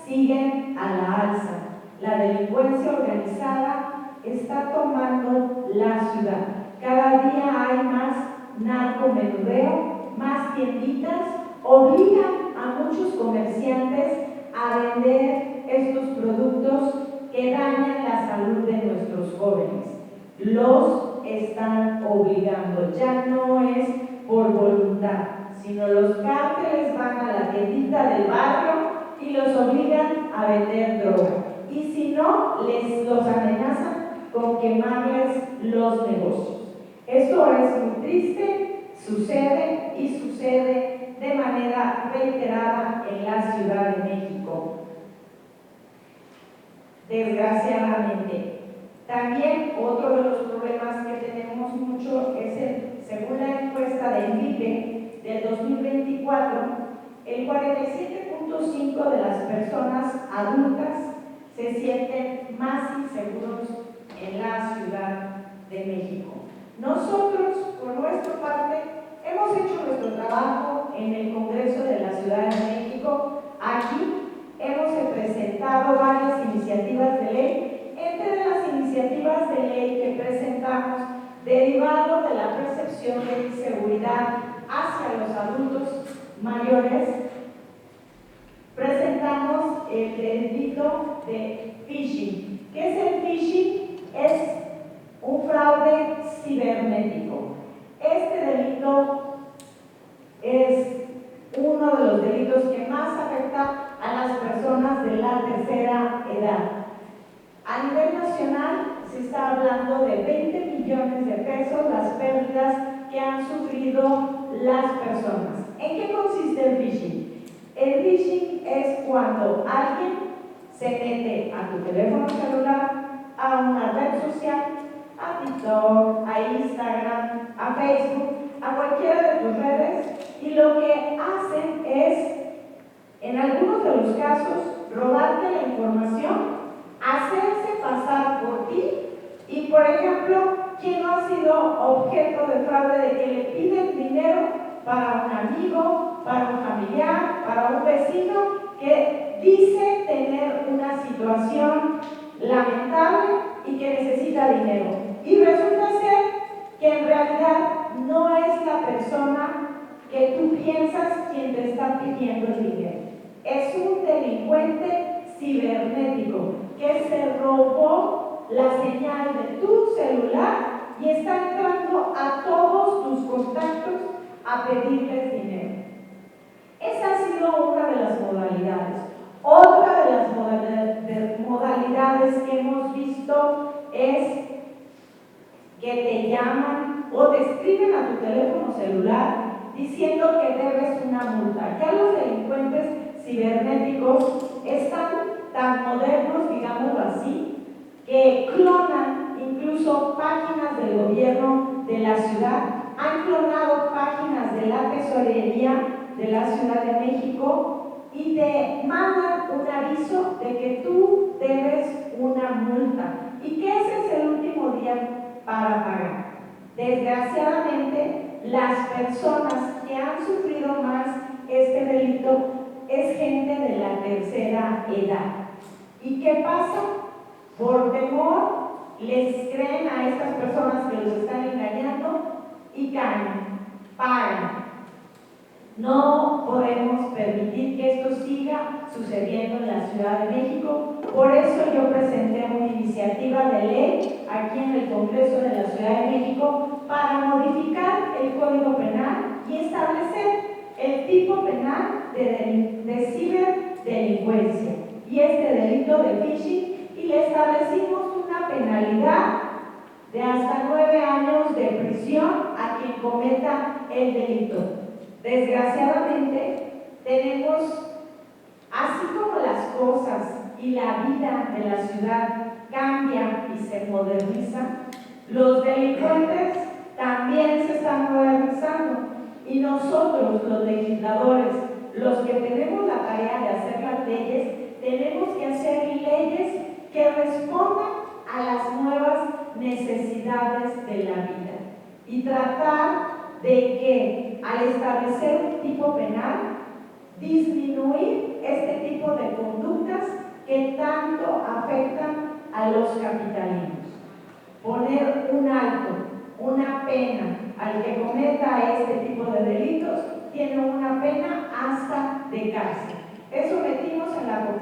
siguen a la alza. La delincuencia organizada está tomando la ciudad. Cada día hay más narcomenudeo, más tienditas, obligan a muchos comerciantes a vender estos productos que dañan la salud de nuestros jóvenes. Los están obligando, ya no es por voluntad, sino los cárteles van a la tiendita del barrio y los obligan a vender droga. Y si no, los amenazan con quemarles los negocios. Esto es muy triste, sucede y sucede de manera reiterada en la Ciudad de México. Desgraciadamente. También otro de los problemas que tenemos mucho es según la encuesta del INPE del 2024, el 47.5% de las personas adultas se sienten más inseguros en la Ciudad de México. Nosotros, por nuestra parte, hemos hecho nuestro trabajo en el Congreso de la Ciudad de México. Aquí hemos presentado varias iniciativas de ley. Entre las iniciativas de ley que presentamos, derivado de la percepción de inseguridad hacia los adultos mayores, presentamos el delito de phishing. ¿Qué es el phishing? Es un fraude cibernético. Este delito es uno de los delitos que más afecta a las personas de la tercera edad. A nivel nacional se está hablando de 20 millones de pesos las pérdidas que han sufrido las personas. ¿En qué consiste el phishing? El phishing es cuando alguien se mete a tu teléfono celular, a una red social, a TikTok, a Instagram, a Facebook, a cualquiera de tus redes, y lo que hacen es, en algunos de los casos, robarte la información, hacerse pasar por ti y, por ejemplo, ¿quién no ha sido objeto de fraude de que le piden dinero para un amigo, para un familiar, para un vecino que dice tener una situación lamentable y que necesita dinero? Y resulta ser que en realidad no es la persona que tú piensas quien te está pidiendo el dinero. Es un delincuente cibernético que se robó la señal de tu celular y está entrando a todos tus contactos a pedirles dinero. Esa ha sido una de las modalidades. Otra de las modalidades que hemos visto es que te llaman o te escriben a tu teléfono celular diciendo que debes una multa. Ya los delincuentes cibernéticos están tan modernos, digámoslo así, que clonan incluso páginas del gobierno de la ciudad, han clonado páginas de la tesorería de la Ciudad de México y te mandan un aviso de que tú debes una multa y que ese es el último día para pagar. Desgraciadamente, las personas que han sufrido más este delito es gente de la tercera edad. ¿Y qué pasa? Por temor, les creen a estas personas que los están engañando y caen, pagan. No podemos permitir que esto siga sucediendo en la Ciudad de México. Por eso yo presenté una iniciativa de ley aquí en el Congreso de la Ciudad de México para modificar el Código Penal y establecer el tipo penal de ciberdelincuencia y este delito de phishing, y le establecimos una penalidad de hasta 9 años de prisión a quien cometa el delito. Desgraciadamente, tenemos, así como las cosas y la vida de la ciudad cambia y se moderniza, los delincuentes también se están modernizando y nosotros, los legisladores, los que tenemos la tarea de hacer las leyes, tenemos que hacer leyes que respondan a las nuevas necesidades de la vida y tratar de que al establecer un tipo penal, disminuir este tipo de conductas que tanto afectan a los capitalinos. Poner un alto, una pena al que cometa este tipo de delitos, tiene una pena hasta de cárcel. Eso metimos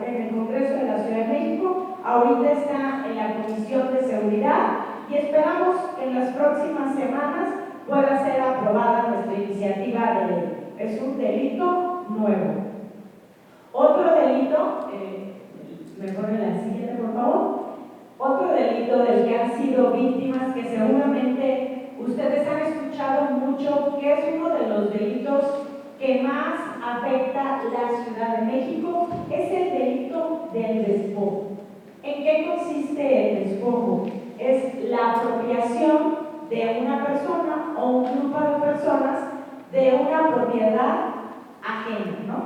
en el Congreso de la Ciudad de México, ahorita está en la Comisión de Seguridad y esperamos que en las próximas semanas pueda ser aprobada nuestra iniciativa de ley. Es un delito nuevo. Otro delito, me pone la siguiente por favor, otro delito del que han sido víctimas, que seguramente ustedes han escuchado mucho, que es uno de los delitos que más afecta la Ciudad de México, es el delito del despojo. ¿En qué consiste el despojo? Es la apropiación de una persona o un grupo de personas de una propiedad ajena, ¿no?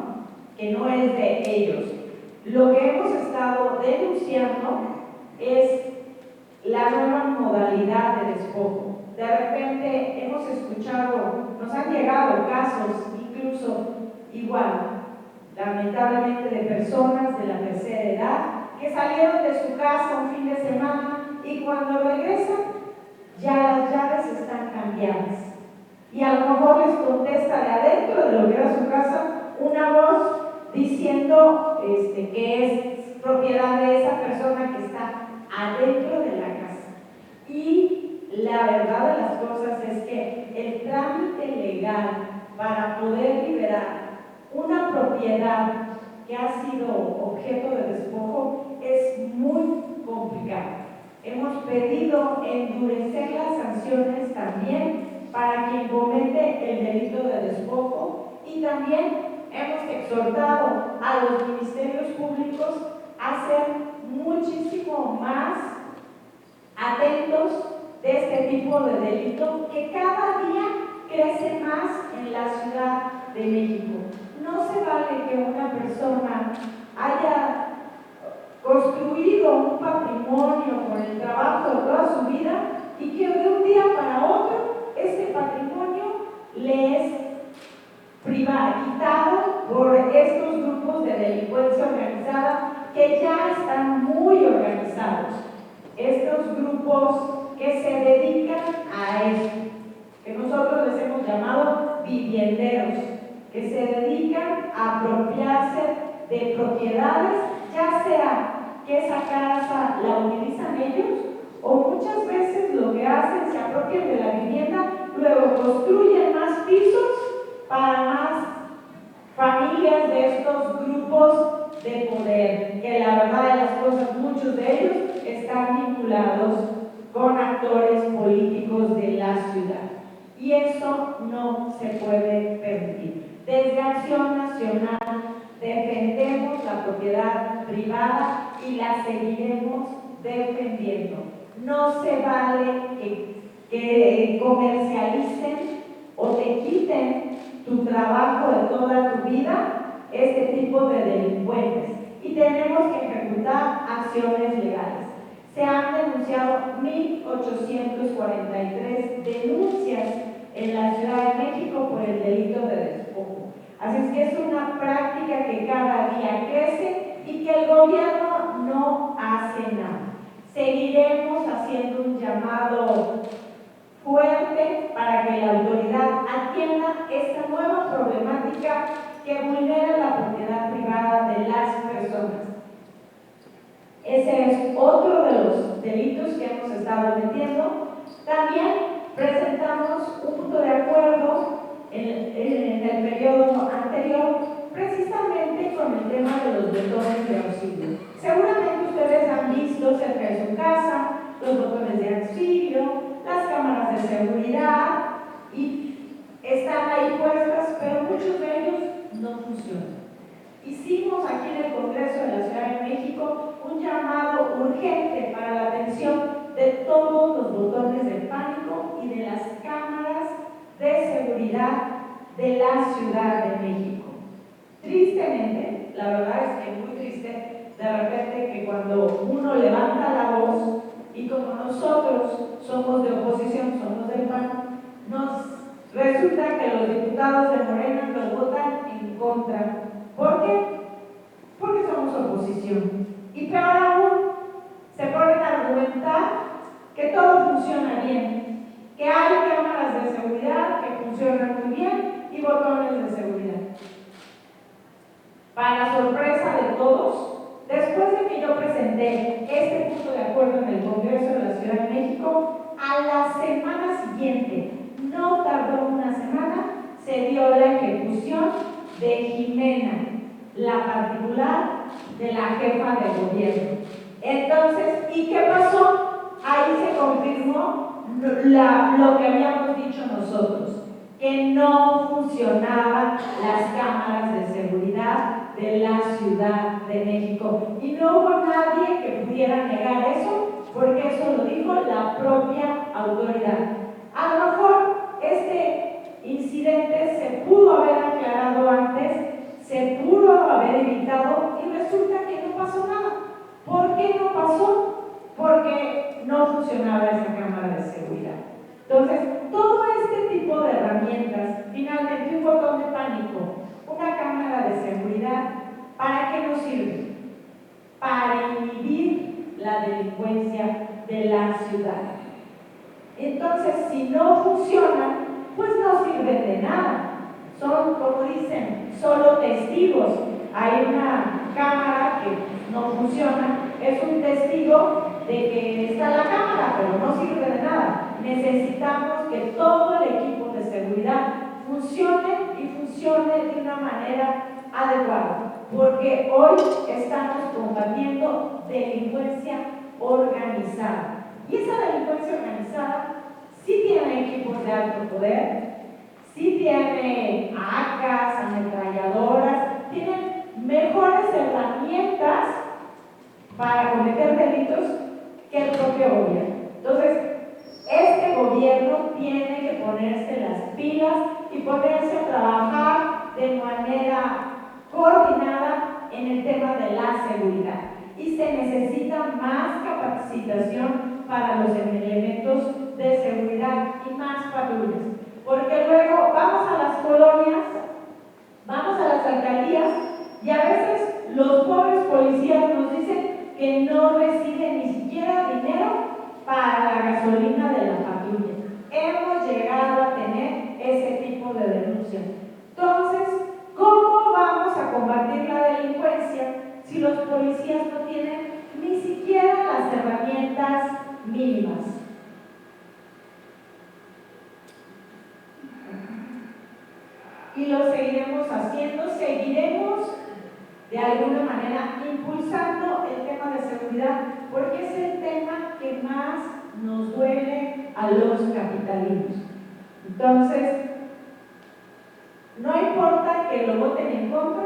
Que no es de ellos. Lo que hemos estado denunciando es la nueva modalidad de despojo. De repente hemos escuchado, nos han llegado casos incluso igual, lamentablemente, de personas de la tercera edad que salieron de su casa un fin de semana y cuando regresan ya las llaves están cambiadas y a lo mejor les contesta de adentro de lo que era su casa una voz diciendo que es propiedad de esa persona que está adentro de la casa. Y la verdad de las cosas es que el trámite legal para poder liberar una propiedad que ha sido objeto de despojo es muy complicado. Hemos pedido endurecer las sanciones también para quien comete el delito de despojo y también hemos exhortado a los ministerios públicos a ser muchísimo más atentos de este tipo de delito que cada día crece más en la Ciudad de México. No se vale que una persona haya construido un patrimonio con el trabajo de toda su vida y que de un día para otro este patrimonio le es quitado por estos grupos de delincuencia organizada que ya están muy organizados. Estos grupos que se dedican a esto, que nosotros les hemos llamado vivienderos, que se dedican a apropiarse de propiedades, ya sea que esa casa la utilizan ellos o muchas veces lo que hacen, se apropian de la vivienda, luego construyen más pisos para más familias de estos grupos de poder, que la verdad de las cosas, muchos de ellos están vinculados con actores políticos de la ciudad. Y eso no se puede permitir. Desde Acción Nacional defendemos la propiedad privada y la seguiremos defendiendo. No se vale que comercialicen o te quiten tu trabajo de toda tu vida este tipo de delincuentes y tenemos que ejecutar acciones legales. Se han denunciado 1.843 denuncias en la Ciudad de México por el delito de despojo. Así es que es una práctica que cada día crece y que el gobierno no hace nada. Seguiremos haciendo un llamado fuerte para que la autoridad atienda esta nueva problemática que vulnera la propiedad privada de las personas. Ese es otro de los delitos que hemos estado metiendo. También presentamos un punto de acuerdo en el periodo anterior, precisamente con el tema de los botones de auxilio. Seguramente ustedes han visto cerca de su casa los botones de auxilio, hicimos aquí en el Congreso de la Ciudad de México un llamado urgente para la atención de todos los botones de pánico y de las cámaras de seguridad de la Ciudad de México. Tristemente, la verdad es que muy triste, de repente que cuando uno levanta la voz y como nosotros somos de oposición, somos del PAN, nos resulta que los diputados de Morena nos votan en contra. ¿Por qué? Porque somos oposición. Y peor aún, se ponen a argumentar que todo funciona bien, que hay cámaras de seguridad que funcionan muy bien y botones de seguridad. Para sorpresa de todos, después de que yo presenté este punto de acuerdo en el Congreso de la Ciudad de México, a la semana siguiente, no tardó una semana, se dio la ejecución de Jimena, la particular de la jefa de gobierno. Entonces, ¿y qué pasó? Ahí se confirmó lo que habíamos dicho nosotros, que no funcionaban las cámaras de seguridad de la Ciudad de México. Y no hubo nadie que pudiera negar eso, porque eso lo dijo la propia autoridad. A lo mejor este incidente se pudo haber aclarado antes, se pudo haber evitado y resulta que no pasó nada. ¿Por qué no pasó? Porque no funcionaba esa cámara de seguridad. Entonces, todo este tipo de herramientas, finalmente un botón de pánico, una cámara de seguridad, ¿para qué nos sirve? Para inhibir la delincuencia de la ciudad. Entonces, si no funcionan, pues no sirven de nada. Son, como dicen, solo testigos. Hay una cámara que no funciona, es un testigo de que está la cámara, pero no sirve de nada. Necesitamos que todo el equipo de seguridad funcione y funcione de una manera adecuada, porque hoy estamos combatiendo delincuencia organizada. Y esa delincuencia organizada sí tiene equipos de alto poder, sí tiene ACAs, ametralladoras, tienen mejores herramientas para cometer delitos que el propio gobierno. Entonces, este gobierno tiene que ponerse las pilas y ponerse a trabajar de manera coordinada en el tema de la seguridad. Y se necesita más capacitación para los elementos de seguridad y más patrullas. Porque luego vamos a las colonias, vamos a las alcaldías y a veces los pobres policías nos dicen que no reciben ni siquiera dinero para la gasolina de la patrulla. Hemos llegado a tener ese tipo de denuncias. Entonces, ¿cómo vamos a combatir la delincuencia si los policías no tienen ni siquiera las herramientas mínimas? Y lo seguiremos haciendo, seguiremos de alguna manera impulsando el tema de seguridad, porque es el tema que más nos duele a los capitalinos. Entonces, no importa que lo voten en contra,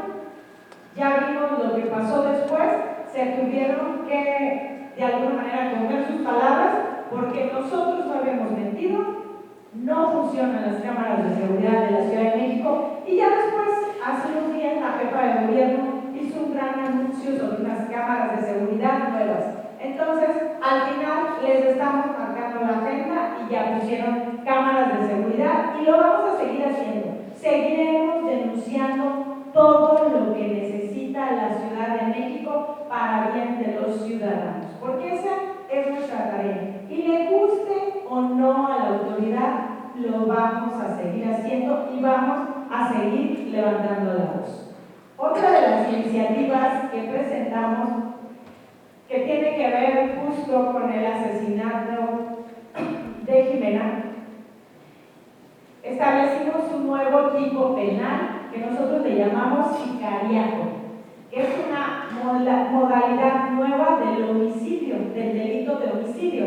ya vimos lo que pasó después, se tuvieron que de alguna manera comer sus palabras, porque nosotros no habíamos mentido. No funcionan las cámaras de seguridad de la Ciudad de México y ya después, hace unos días, la jefa de gobierno hizo un gran anuncio sobre unas cámaras de seguridad nuevas. Entonces, al final les estamos marcando la agenda y ya pusieron cámaras de seguridad y lo vamos a seguir haciendo. Seguiremos denunciando todo lo que necesita la Ciudad de México para bien de los ciudadanos, porque esa es nuestra tarea. Y le guste o no a la autoridad, lo vamos a seguir haciendo y vamos a seguir levantando la voz. Otra de las iniciativas que presentamos, que tiene que ver justo con el asesinato de Jimena, establecimos un nuevo tipo penal que nosotros le llamamos sicariato, que es una modalidad nueva del homicidio, del delito de homicidio.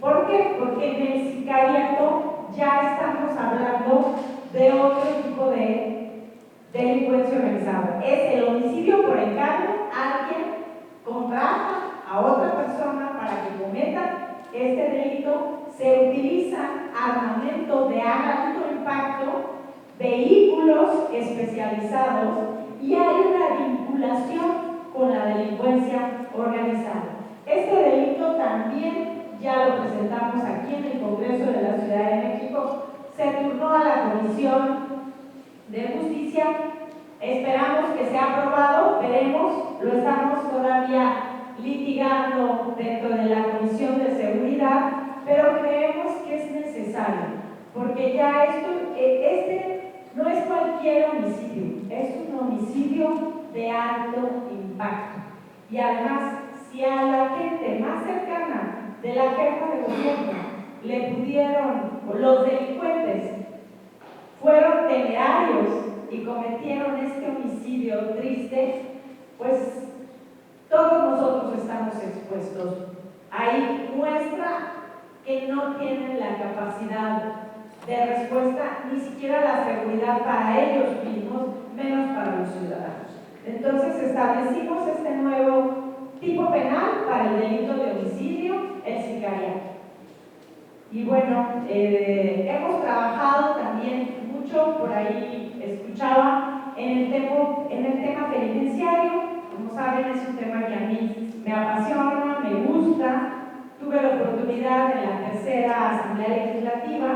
¿Por qué? Porque en el sicariato ya estamos hablando de otro tipo de delincuencia organizada. Es el homicidio por encargo. Alguien contrata a otra persona para que cometa este delito, se utiliza armamento de alto impacto, vehículos especializados y hay una vinculación con la delincuencia organizada. Este delito también ya lo presentamos aquí en el Congreso de la Ciudad de México, se turnó a la Comisión de Justicia, esperamos que sea aprobado, veremos, lo estamos todavía litigando dentro de la Comisión de Seguridad, pero creemos que es necesario, porque ya este no es cualquier homicidio, es un homicidio de alto impacto. Y además, si a la gente más cercana de la jefa de gobierno le pudieron, o los delincuentes fueron temerarios y cometieron este homicidio triste, pues todos nosotros estamos expuestos. Ahí muestra que no tienen la capacidad de respuesta, ni siquiera la seguridad para ellos mismos, menos para los ciudadanos. Entonces establecimos este nuevo tipo penal para el delito de homicidio, el sicariato. Y bueno, hemos trabajado también mucho, por ahí escuchaba, en el tema penitenciario. Como saben, es un tema que a mí me apasiona, me gusta. Tuve la oportunidad en la tercera Asamblea Legislativa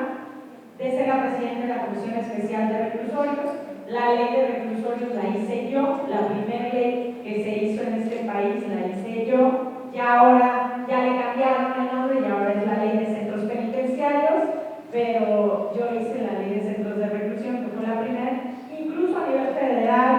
de ser la presidenta de la Comisión Especial de Reclusorios. La ley de reclusorios la hice yo, la primera ley que se hizo en este país la hice yo. Ya ahora, ya le cambiaron el nombre y ahora es la ley de centros penitenciarios, pero yo hice la ley de centros de reclusión, que fue la primera. Incluso a nivel federal,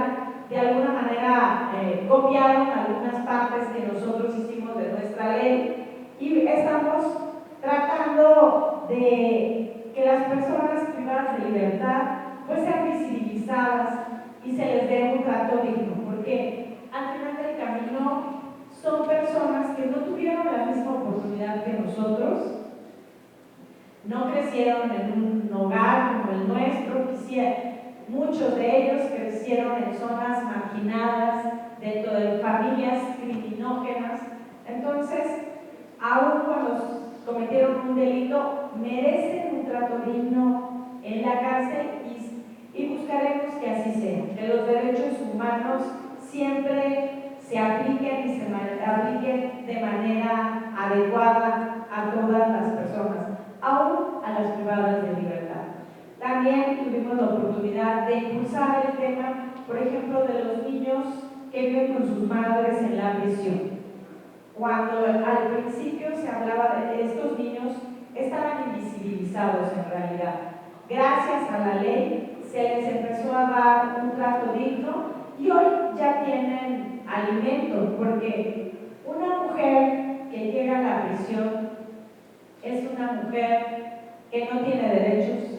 de alguna manera copiaron algunas partes que nosotros hicimos de nuestra ley y estamos tratando de que las personas privadas de libertad pues sean visibilizadas y se les dé un trato digno, porque al final del camino son personas que no tuvieron la misma oportunidad que nosotros, no crecieron en un hogar como el nuestro, muchos de ellos crecieron en zonas marginadas, dentro de familias criminógenas. Entonces, aun cuando cometieron un delito, merecen un trato digno en la cárcel y buscaremos que así sea, que los derechos humanos siempre se apliquen y se apliquen de manera adecuada a todas las personas, aún a las privadas de libertad. También tuvimos la oportunidad de impulsar el tema, por ejemplo, de los niños que viven con sus madres en la prisión. Cuando al principio se hablaba de estos niños, estaban invisibilizados en realidad. Gracias a la ley se les empezó a dar un trato digno y hoy ya tienen alimento, porque una mujer que llega a la prisión es una mujer que no tiene derechos,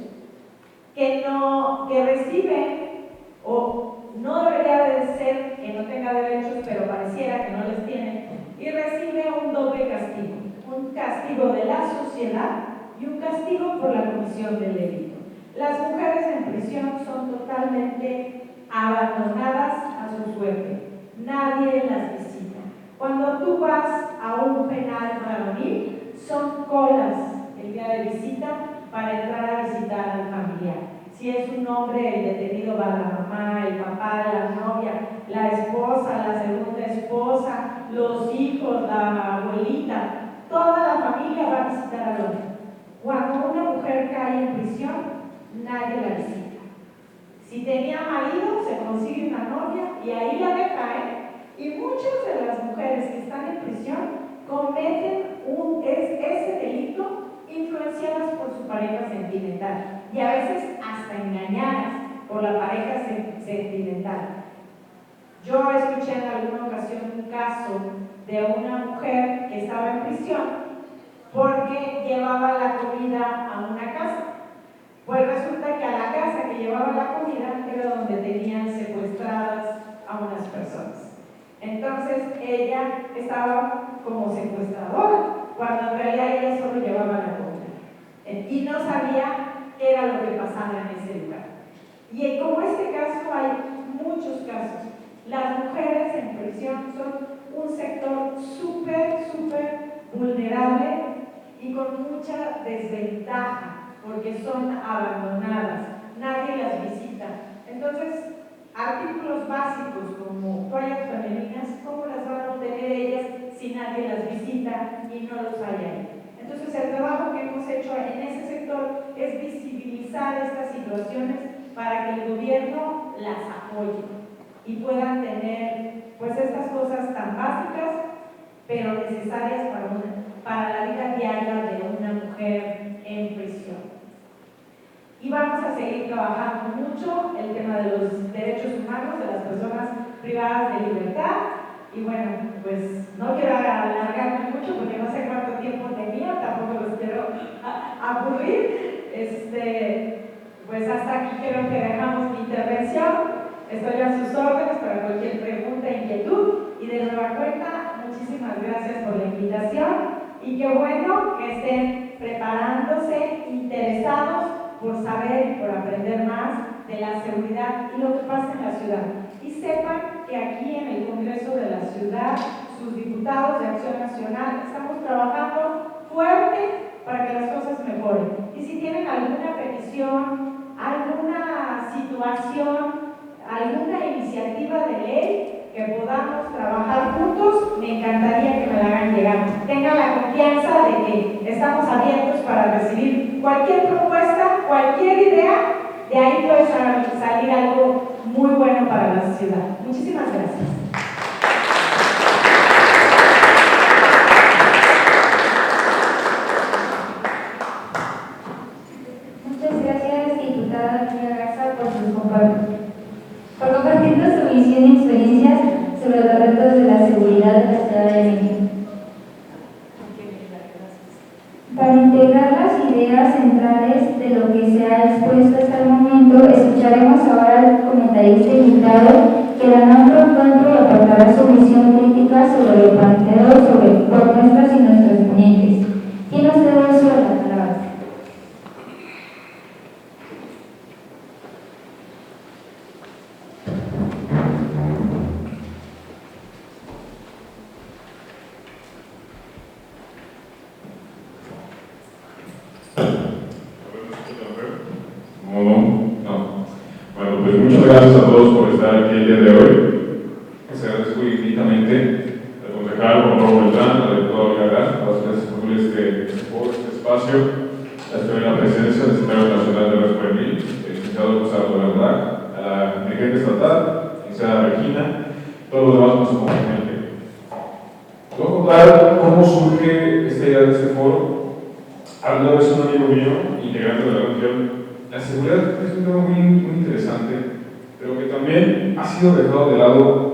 que recibe, o no debería de ser que no tenga derechos, pero pareciera que no les tiene, y recibe un doble castigo, un castigo de la sociedad y un castigo por la comisión del delito. Las mujeres en prisión son totalmente abandonadas a su suerte, nadie las visita. Cuando tú vas a un penal varonil, son colas el día de visita para entrar a visitar al familiar. Si es un hombre, el detenido va a la mamá, el papá, la novia, la esposa, la segunda esposa, los hijos, la abuelita, toda la familia va a visitar al hombre. Cuando una mujer cae en prisión, nadie la visita. Si tenía marido, se consigue una novia y ahí la deja, Y muchas de las mujeres que están en prisión cometen ese delito influenciadas por su pareja sentimental y a veces hasta engañadas por la pareja sentimental. Yo escuché en alguna ocasión un caso de una mujer que estaba en prisión porque llevaba la comida a una casa. Pues resulta que a la casa que llevaba la comida era donde tenían secuestradas a unas personas. Entonces ella estaba como secuestradora, cuando en realidad ella solo llevaba la comida y no sabía qué era lo que pasaba en ese lugar. Y como este caso hay muchos casos. Las mujeres en prisión son un sector súper vulnerable y con mucha desventaja porque son abandonadas, nadie las visita. Entonces, artículos básicos como toallas femeninas, ¿cómo las van a obtener ellas si nadie las visita y no los hay ahí? Entonces, el trabajo que hemos hecho en ese sector es visibilizar estas situaciones para que el gobierno las apoye y puedan tener pues estas cosas tan básicas pero necesarias para la vida diaria de una mujer en prisión. Y vamos a seguir trabajando mucho el tema de los derechos humanos de las personas privadas de libertad. Y bueno, pues no quiero alargarme mucho porque no sé cuánto tiempo tenía, tampoco los quiero aburrir. Pues hasta aquí creo que dejamos mi intervención. Estoy a sus órdenes para cualquier pregunta, inquietud. Y de nueva cuenta, muchísimas gracias por la invitación. Y qué bueno que estén preparándose, interesados por saber y por aprender más de la seguridad y lo que pasa en la ciudad. Y sepan que aquí en el Congreso de la Ciudad, sus diputados de Acción Nacional, estamos trabajando fuerte para que las cosas mejoren. Y si tienen alguna petición, alguna situación, alguna iniciativa de ley que podamos trabajar juntos, me encantaría que me la hagan llegar. Tengan la confianza de que estamos abiertos para recibir cualquier propuesta, cualquier idea, de ahí puede salir algo muy bueno para la ciudad. Muchísimas gracias. Muchas gracias, diputada María Garza, por compartirnos su visión y experiencias sobre los retos de la seguridad de la Ciudad de México. Para integrar las ideas centrales de lo que se ha expuesto hasta el momento, escucharemos ahora al comentarista invitado que dará un encuentro y aportará su visión crítica sobre lo planteado por nuestras y nuestros ponentes. Tiene usted el uso de la palabra. Bueno, pues muchas gracias a todos por estar aquí el día de hoy. Les agradezco infinitamente al concejal Juan Pablo Beltrán, al director Villarreal, a las clases por este espacio, a la presencia del secretario nacional de la Juvenil, el licenciado José Arturo Black, a la dirigente estatal, licenciada Regina, todos los demás nos acompañan. Voy a contar cómo surge esta idea de este foro. Hablando de un amigo mío, integrante de la región. La seguridad es un tema muy interesante, pero que también ha sido dejado de lado,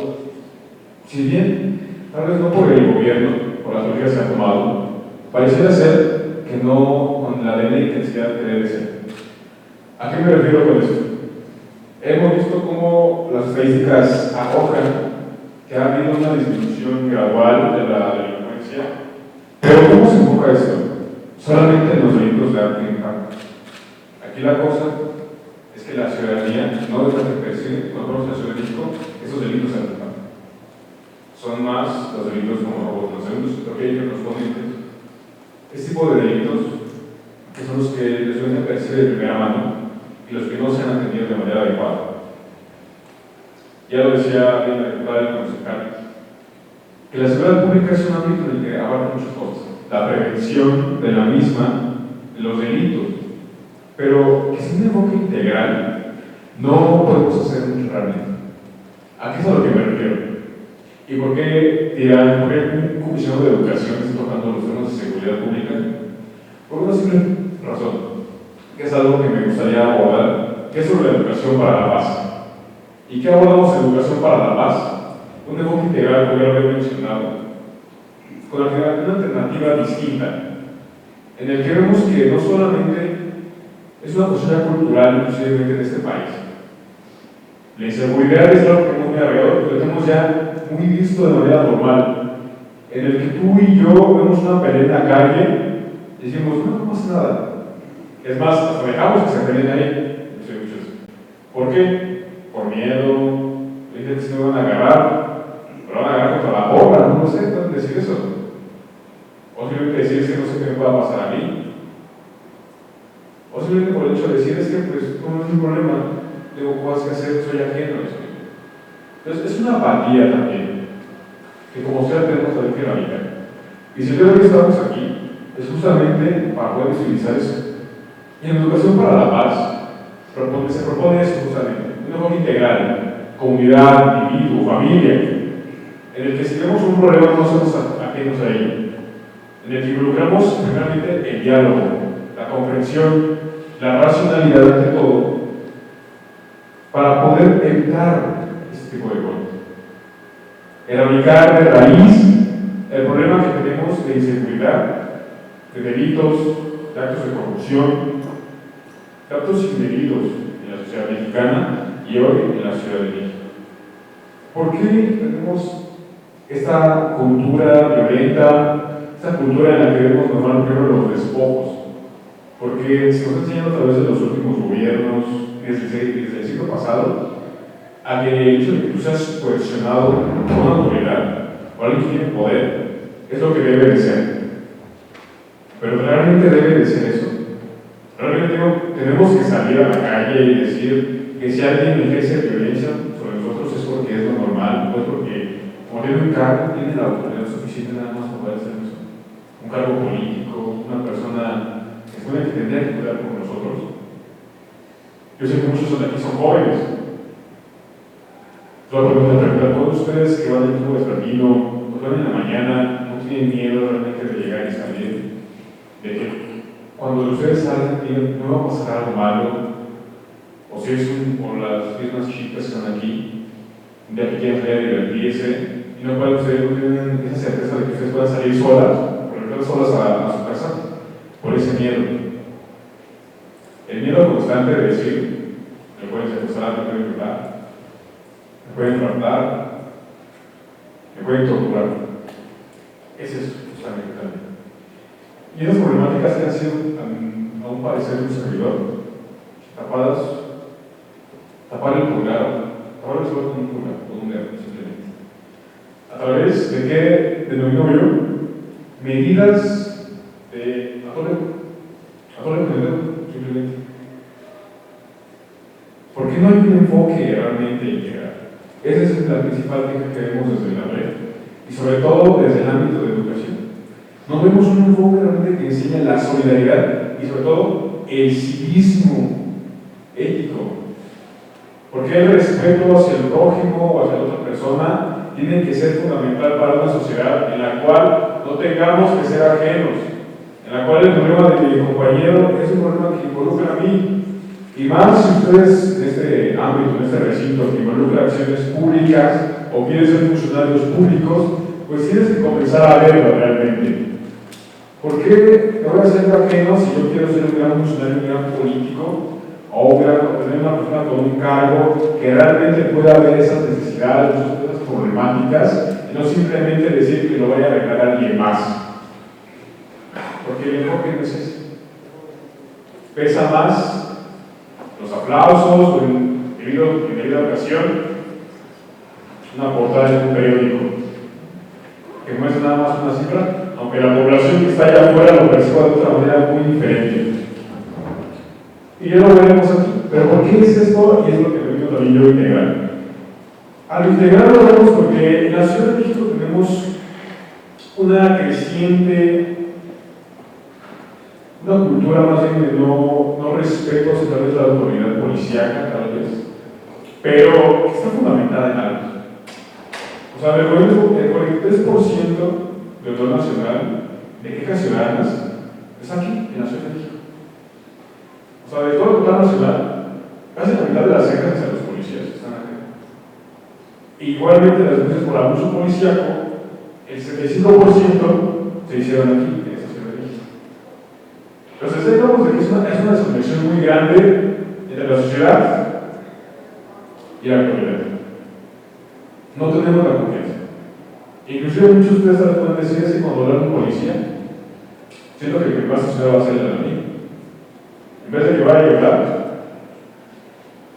si bien tal vez no por el gobierno, por las políticas que ha tomado, pareciera ser que no con la debida intensidad que debe ser. ¿A qué me refiero con esto? Hemos visto cómo las estadísticas arrojan que ha habido una disminución gradual de la delincuencia, pero ¿cómo se enfoca esto? Solamente en los delitos de alto impacto. Aquí la cosa es que la ciudadanía no deja de percibir, por ejemplo, en la Ciudad de México, esos delitos de alto impacto. Son más los delitos como robos, los segundos, lo que hay en los ponentes. Este tipo de delitos, que son los que la ciudadanía percibe de primera mano y los que no se han atendido de manera adecuada. Ya lo decía bien la diputada del concejal, que la seguridad pública es un ámbito en el que abarca muchas cosas. La prevención de la misma, los delitos, pero que sin un enfoque integral no podemos hacer mucho realmente. ¿A qué es a lo que me refiero? ¿Y por qué dirán, por qué un comisionado de educación está tocando los temas de seguridad pública? Por una simple razón, que es algo que me gustaría abordar, que es sobre la educación para la paz. ¿Y qué abordamos en educación para la paz? Un enfoque integral, como ya lo había mencionado, con una alternativa distinta, en el que vemos que no solamente es una cuestión cultural, inclusive en este país. La inseguridad es algo que hemos alrededor, lo tenemos ya muy visto de manera normal, en el que tú y yo vemos una pelea en la calle y decimos, no pasa nada. Es más, hasta dejamos que se peleen ahí. ¿Por qué? Por miedo, lo van a agarrar, lo van a agarrar contra la obra, no lo sé, pueden decir eso. O simplemente decir es que no sé qué me pueda pasar a mí. O simplemente por el hecho de decir es que pues no es un problema, tengo cosas que hacer, soy ajeno. Entonces es una apatía también, que como sea tenemos también que erradicar. Y si creo que estamos aquí, es justamente para poder utilizar eso. Y en Educación para la Paz se propone eso justamente, un enfoque integral, comunidad, individuo, familia, en el que si tenemos un problema no somos ajenos a ello, en el que involucramos realmente el diálogo, la comprensión, la racionalidad ante todo, para poder evitar este tipo de cosas. Erradicar de raíz el problema que tenemos de inseguridad, de delitos, de actos de corrupción, de actos indebidos en la sociedad mexicana y hoy en la Ciudad de México. ¿Por qué tenemos esta cultura violenta, esta cultura en la que vemos normal primero los despojos? Porque se nos ha enseñado a través de los últimos gobiernos, desde el siglo pasado, a que el hecho de que tú seas coercionado por una autoridad o alguien que tiene poder es lo que debe de ser. Pero realmente debe de ser eso. Realmente tenemos que salir a la calle y decir que si alguien ejerce violencia sobre nosotros es porque es lo normal, no es porque, como tiene un cargo, tiene la autoridad suficiente nada más para poder hacer eso. Un cargo político, una persona que supone que tendría que cuidar por nosotros. Yo sé que muchos de aquí son jóvenes. Yo pregunto a todos ustedes que van al club vespertino, pues van en la mañana, no tienen miedo realmente de llegar y salir, de que cuando ustedes salgan digan, no va a pasar algo malo, o si es o las mismas chicas que están aquí, un día que quieren salir a divertirse, y no pueden ustedes, no tienen esa certeza de que ustedes puedan salir solas, por ejemplo, solas a su casa, por ese miedo. El miedo constante de decir, me pueden secuestrar, me pueden violar, me pueden raptar, me pueden torturar. Ese es justamente también. Y esas problemáticas que han sido, a un parecer de un servidor, tapadas, tapar el pulgar, tapar el suelo con un pulgar, con un dedo, simplemente. ¿A través de qué denomino yo? Medidas de atole con el dedo, simplemente. ¿Por qué no hay un enfoque realmente integral? Esa es la principal queja que vemos desde la red y sobre todo desde el ámbito de educación. No vemos un enfoque realmente que enseña la solidaridad y sobre todo el civismo ético. Porque el respeto hacia el prójimo o hacia la otra persona tiene que ser fundamental para una sociedad en la cual no tengamos que ser ajenos, en la cual el problema de mi compañero es un problema que involucra a mí. Y más si ustedes en este ámbito, en este recinto, que involucra acciones públicas o quieren ser funcionarios públicos, pues tienes que comenzar a verlo realmente. ¿Por qué me voy a ser ajeno si yo quiero ser un gran funcionario, un gran político, o tener una persona con un cargo que realmente pueda ver esas necesidades, esas problemáticas, y no simplemente decir que lo vaya a arreglar a alguien más? Porque el enfoque no es ese. Pesa más los aplausos o en debida ocasión una portada de un periódico que muestra nada más una cifra, aunque la población que está allá afuera lo perciba de otra manera muy diferente. Y ya lo veremos aquí. Pero ¿por qué es esto? Y es lo que digo también yo integral. Al integral lo vemos porque en la Ciudad de México tenemos una creciente, una cultura más bien de no respeto hacia través de la autoridad policíaca, tal vez, pero está fundamentada en algo. O sea, el 43% del total nacional de quejas ciudadanas es aquí, en la Ciudad de México. O sea, de todo el total nacional, casi la mitad de las quejas hacia los policías están aquí. Igualmente, las veces por abuso policíaco, el 75% se hicieron aquí, en esta Ciudad de México. Entonces, digamos que es una desconexión muy grande entre la sociedad y la autoridad. No tenemos la confianza. Inclusive muchos de ustedes pueden decir que cuando hablan con un policía, siento que el que más sucede va a ser el enemigo. En vez de que vaya a ayudar,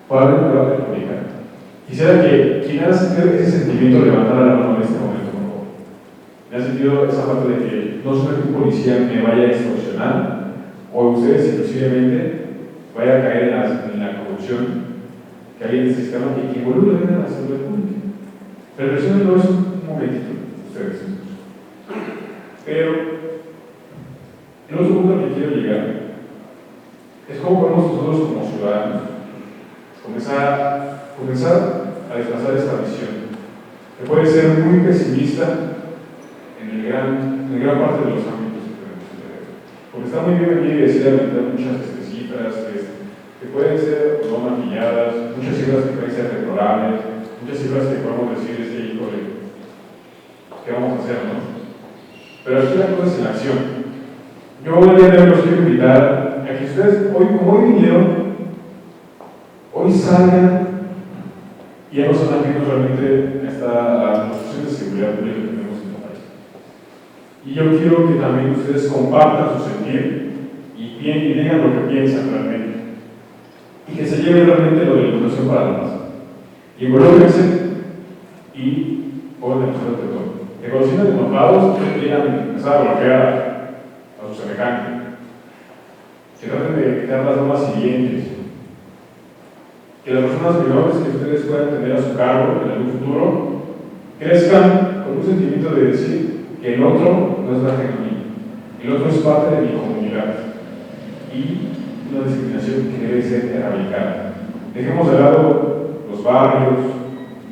para no me va a comunicar. Quisiera que quien haya sentido ese sentimiento levantara la mano en este momento, por favor. ¿Me ha sentido esa parte de que no solo que un policía me vaya a extorsionar, o ustedes inclusivamente vaya a caer en la corrupción que hay en el sistema y que involucra a la seguridad pública? Reflexionenlo eso un momentito, ustedes. Pero el otro punto al que quiero llegar es cómo podemos nosotros como ciudadanos comenzar a desplazar esta visión, que puede ser muy pesimista en gran parte de los ámbitos que tenemos en la vida. Porque está muy bien venir y decir muchas cifras que pueden ser o no maquilladas, muchas cifras que pueden ser deplorables, muchas cifras que podemos decir, híjole, ¿qué vamos a hacer, no? Pero aquí la cosa es en la acción. Yo el día de hoy los quiero invitar a que ustedes, como hoy vinieron, hoy salgan y ya no son ajenos realmente a las cuestiones de seguridad pública que tenemos en el país. Y yo quiero que también ustedes compartan su sentir y digan lo que piensan realmente. Y que se lleve realmente lo de la educación para la paz. Y involúquense y pongan el mejor de todo. Que cuando sientan enojados, quieran empezar a bloquear a sus semejantes. Que traten de quitar las normas siguientes. Que las personas menores que ustedes puedan tener a su cargo en algún futuro crezcan con un sentimiento de decir que el otro no es la genuina, el otro es parte de mi comunidad y una discriminación que debe ser erradicada. Dejemos de lado los barrios,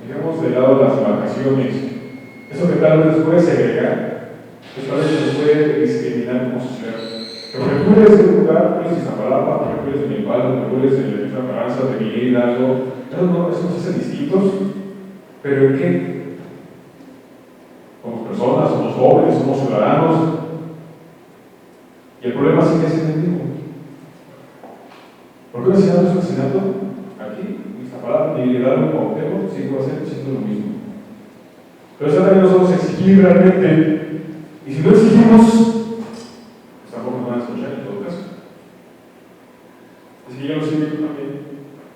dejemos de lado las demarcaciones, eso que tal vez nos puede segregar, eso tal vez nos puede discriminar como sociedad. Porque tú eres de un lugar, tú eres de Iztapalapa, porque tú eres de Milpalta, porque tú eres de Benito Carranza, de Miguel Hidalgo, eso nos hace distintos, pero ¿en qué? Somos personas, somos jóvenes, somos ciudadanos, y el problema sigue siendo el mismo. ¿Por qué un asesinato es un asesinato? Aquí, en Iztapalapa, Miguel Hidalgo, Cuauhtémoc, sigue siendo lo mismo. Pero eso también nosotros exigir realmente, y si no exigimos, tampoco nos van a escuchar en todo caso. Así que yo los invito también.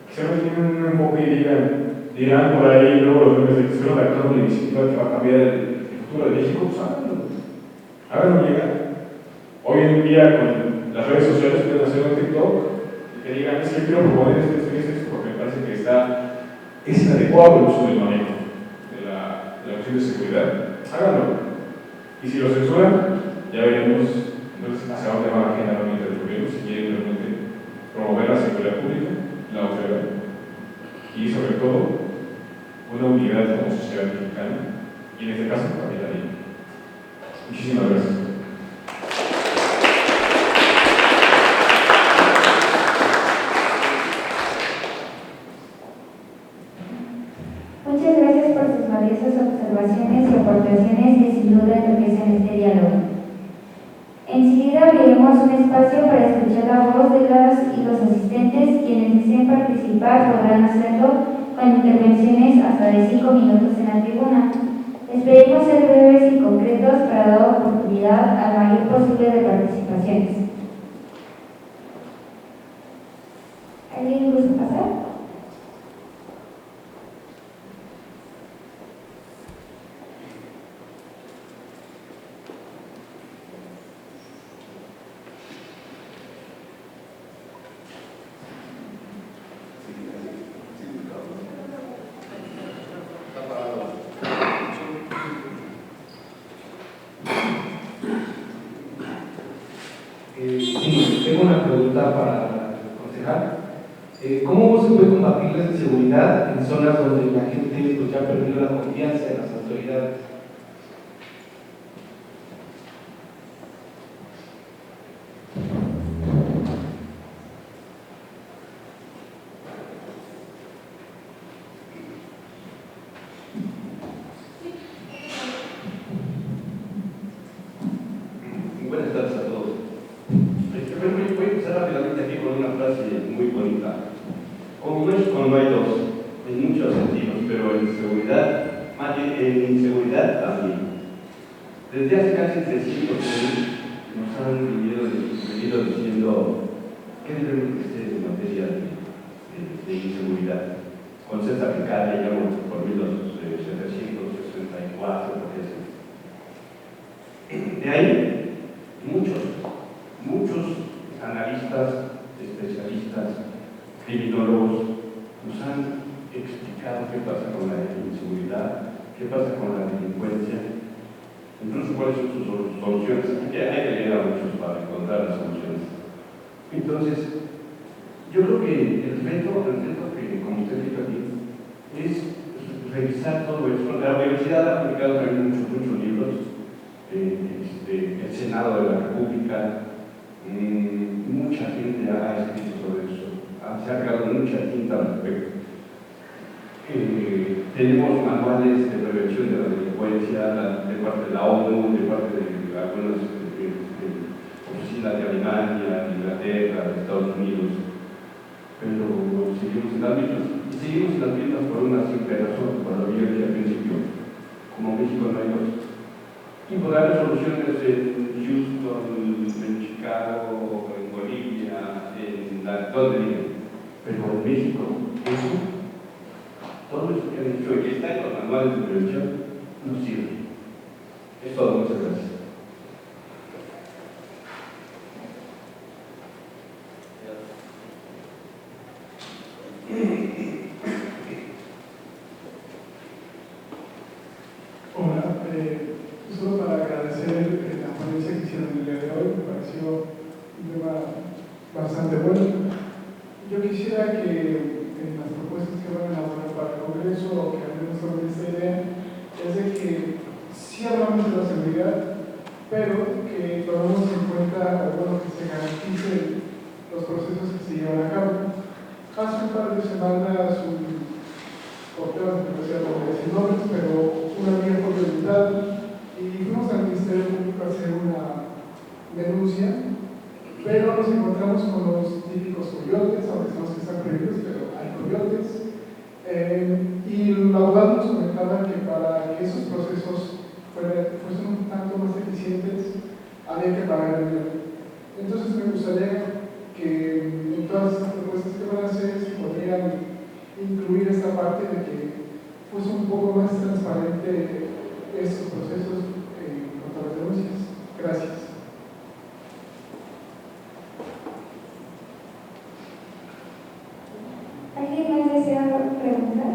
Quizá me tienen un enfoque y dirán por ahí, luego los memes de que estuvieron redactando una iniciativa que va a cambiar el futuro de México, pues háganlo llegar. Hoy en día con las redes sociales pueden hacer un TikTok y que digan, es que quiero proponer esto, porque me parece que es inadecuado el uso del manejo de la opción de seguridad. Háganlo. Y si lo censuran, ya veremos entonces hacia dónde va generalmente el gobierno, si quiere realmente promover la seguridad pública, la autoridad y sobre todo una unidad como sociedad mexicana y en este caso capitalina. Muchísimas gracias. Muchas gracias por sus valiosas observaciones y aportaciones que sin duda enriquecen este diálogo. Enseguida abriremos un espacio para escuchar la voz de las y los asistentes. Quienes deseen participar podrán hacerlo con intervenciones hasta de 5 minutos en la tribuna. Les pedimos ser breves y concretos para dar oportunidad al mayor posible de participaciones. ¿Alguien gusta pasar? Sí, tengo una pregunta para el concejal. ¿Cómo se puede combatir la inseguridad en zonas donde la gente pues, ya ha perdido la confianza en las autoridades? Buenas tardes a todos. Voy a empezar rápidamente aquí con una frase muy bonita. Como México no hay dos, en muchos sentidos, pero en seguridad, más bien en inseguridad también. Desde hace casi 300 años nos han venido diciendo qué debemos hacer en materia de inseguridad. con César Picard, ya por 1764, porque de ahí muchos analistas, especialistas, criminólogos nos han explicado qué pasa con la inseguridad, qué pasa con la delincuencia, incluso cuáles son sus soluciones. Aquí hay que leer a muchos para encontrar las soluciones. Entonces, yo creo que el reto que, como usted dijo aquí, es revisar todo eso. La universidad ha publicado también muchos libros, el Senado de la República, mucha gente ha escrito sobre eso, se ha creado mucha tinta al respecto. Tenemos manuales de prevención de la delincuencia de parte de la ONU, de parte de algunas oficinas de Alemania, de Inglaterra, de Estados Unidos, pero seguimos en las mismas por una simple razón, por lo que yo dije al principio, como México no hay otro. Y por dar soluciones en Houston, en Chicago, en Bolivia, donde digan, pero en México, todo eso que han dicho y que está en los manuales de prevención no sirve. Es todo, muchas gracias. Hola, solo para agradecer la ponencia que hicieron el día de hoy, me pareció un tema bastante bueno. Yo quisiera que en las propuestas que van a elaborar para el Congreso, o que hablemos sobre esta idea, es de que sí hablamos de la seguridad, pero que tomemos en cuenta, o bueno, que se garanticen los procesos que se llevan a cabo. Hace un par de semanas, por temas de decir nombres, pero una amiga fue preguntada y fuimos al Ministerio Público a hacer una denuncia, pero nos encontramos con los típicos coyotes, aunque sabemos que están prohibidos, pero hay coyotes. Y el abogado nos comentaba que para que esos procesos fuesen un tanto más eficientes, había que pagar el dinero. Entonces me gustaría que en todas estas propuestas que van a hacer se podrían incluir esta parte de que fuese un poco más transparente estos procesos contra las denuncias. Gracias. ¿Alguien más desea preguntar?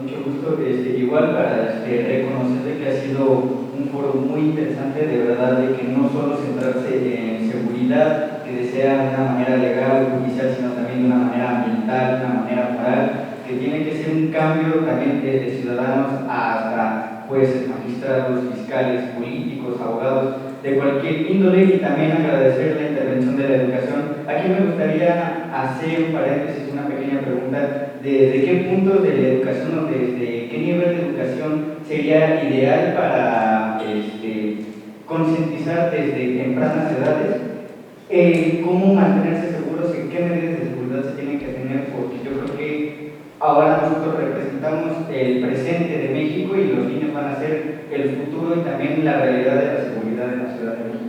Mucho gusto. Igual para reconocerle que ha sido un foro muy interesante, de verdad, de que no solo centrarse en seguridad, que desea de una manera legal o judicial, sino también de una manera ambiental, de una manera moral, que tiene que ser un cambio también de ciudadanos hasta jueces, magistrados, fiscales, políticos, abogados, de cualquier índole. Y también agradecer la intervención de la educación. Aquí me gustaría hacer un paréntesis, una pequeña pregunta: ¿desde qué punto de la educación o desde qué nivel de educación sería ideal para concientizar desde tempranas edades cómo mantenerse seguros, en qué medidas de seguridad se tienen que tener? Porque yo creo que ahora nosotros representamos el presente de México y los niños van a ser el futuro y también la realidad de la seguridad en la Ciudad de México.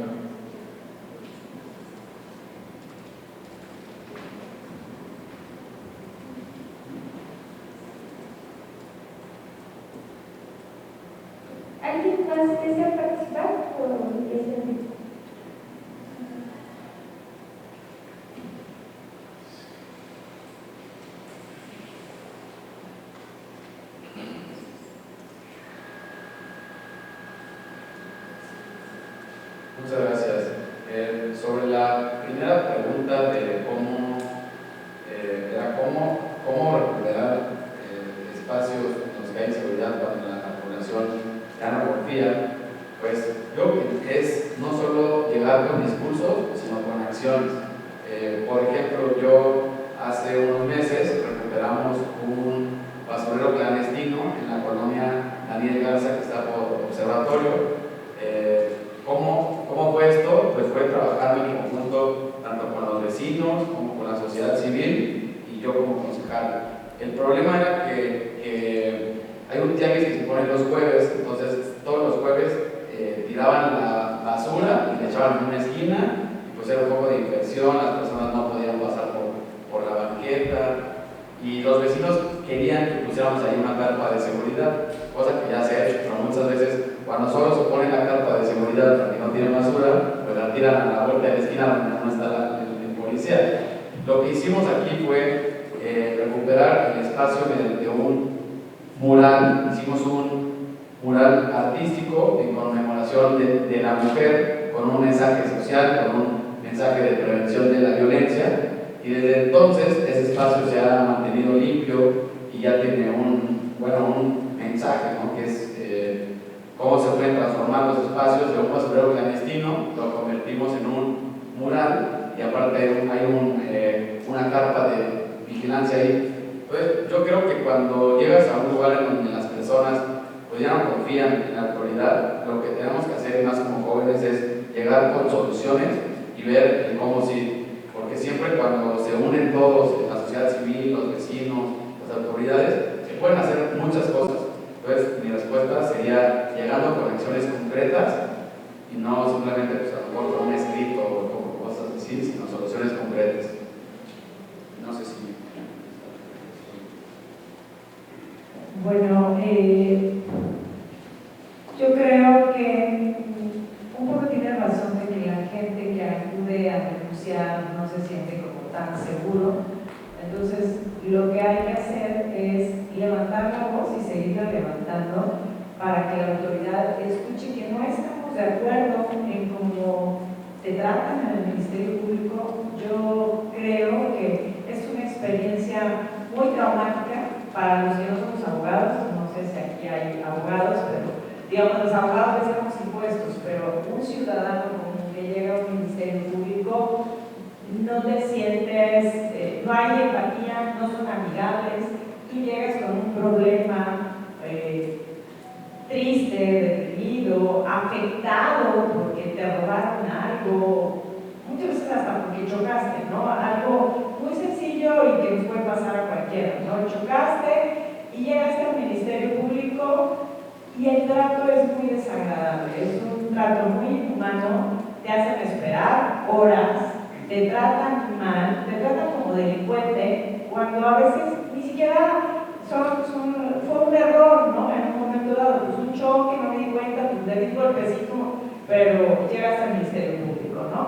¿Alguien más desea participar o este? Muchas gracias. Sobre la primera pregunta de cómo recuperar espacios en los que hay inseguridad cuando la población ya no confía, pues yo creo que es no solo llegar con discursos, sino con acciones. Por ejemplo, yo hace unos meses recuperamos un basurero clandestino en la colonia Daniel Garza, que está por Observatorio. ¿Cómo fue esto? Pues fue trabajando en conjunto tanto con los vecinos como con la sociedad civil y yo como concejal. El problema era que hay un tianguis que se pone los jueves, entonces todos los jueves tiraban la intersección, las personas no podían pasar por la banqueta y los vecinos querían que pusiéramos ahí una carpa de seguridad, cosa que ya se ha hecho, pero muchas veces cuando solo se pone la carpa de seguridad para que no tiene basura, pues la tiran a la vuelta de la esquina donde no está el policía. Lo que hicimos aquí fue recuperar el espacio mediante un mural. Hicimos un mural artístico en conmemoración de la mujer, con un mensaje social, con un mensaje de prevención de la violencia, y desde entonces ese espacio se ha mantenido limpio y ya tiene un mensaje, ¿no? Que es cómo se pueden transformar los espacios de un basurero clandestino, lo convertimos en un mural y aparte hay una carpa de vigilancia ahí. Entonces, yo creo que cuando llegas a un lugar en donde las personas pues ya no confían en la autoridad, lo que tenemos que hacer más como jóvenes es llegar con soluciones y ver el cómo sí, porque siempre cuando se unen todos, la sociedad civil, los vecinos, las autoridades, se pueden hacer muchas cosas. Entonces, mi respuesta sería llegando con acciones concretas y no simplemente pues, a lo mejor con un escrito o cosas así, sino soluciones concretas. No sé si... Bueno, yo creo que un poco tiene razón de que la gente que acude a denunciar no se siente como tan seguro. Entonces, lo que hay que hacer es levantar la voz y seguirla levantando para que la autoridad escuche que no estamos de acuerdo en cómo te tratan en el Ministerio Público. Yo creo que es una experiencia muy traumática para los que no somos abogados. No sé si aquí hay abogados, pero digamos, los abogados les damos impuestos, pero un ciudadano común que llega a un Ministerio Público no te sientes, no hay empatía, no son amigables, tú llegas con un problema triste, deprimido, afectado porque te robaron algo, muchas veces hasta porque chocaste, ¿no? Algo muy sencillo y que nos puede pasar a cualquiera, ¿no? Chocaste y llegaste al Ministerio Público y el trato es muy desagradable, es un trato muy inhumano, te hacen esperar horas, te tratan mal, te tratan como delincuente, cuando a veces ni siquiera fue un error, ¿no? En un momento dado, pues un choque, no me di cuenta, pues le di un golpecito, pero llegas al Ministerio Público, ¿no?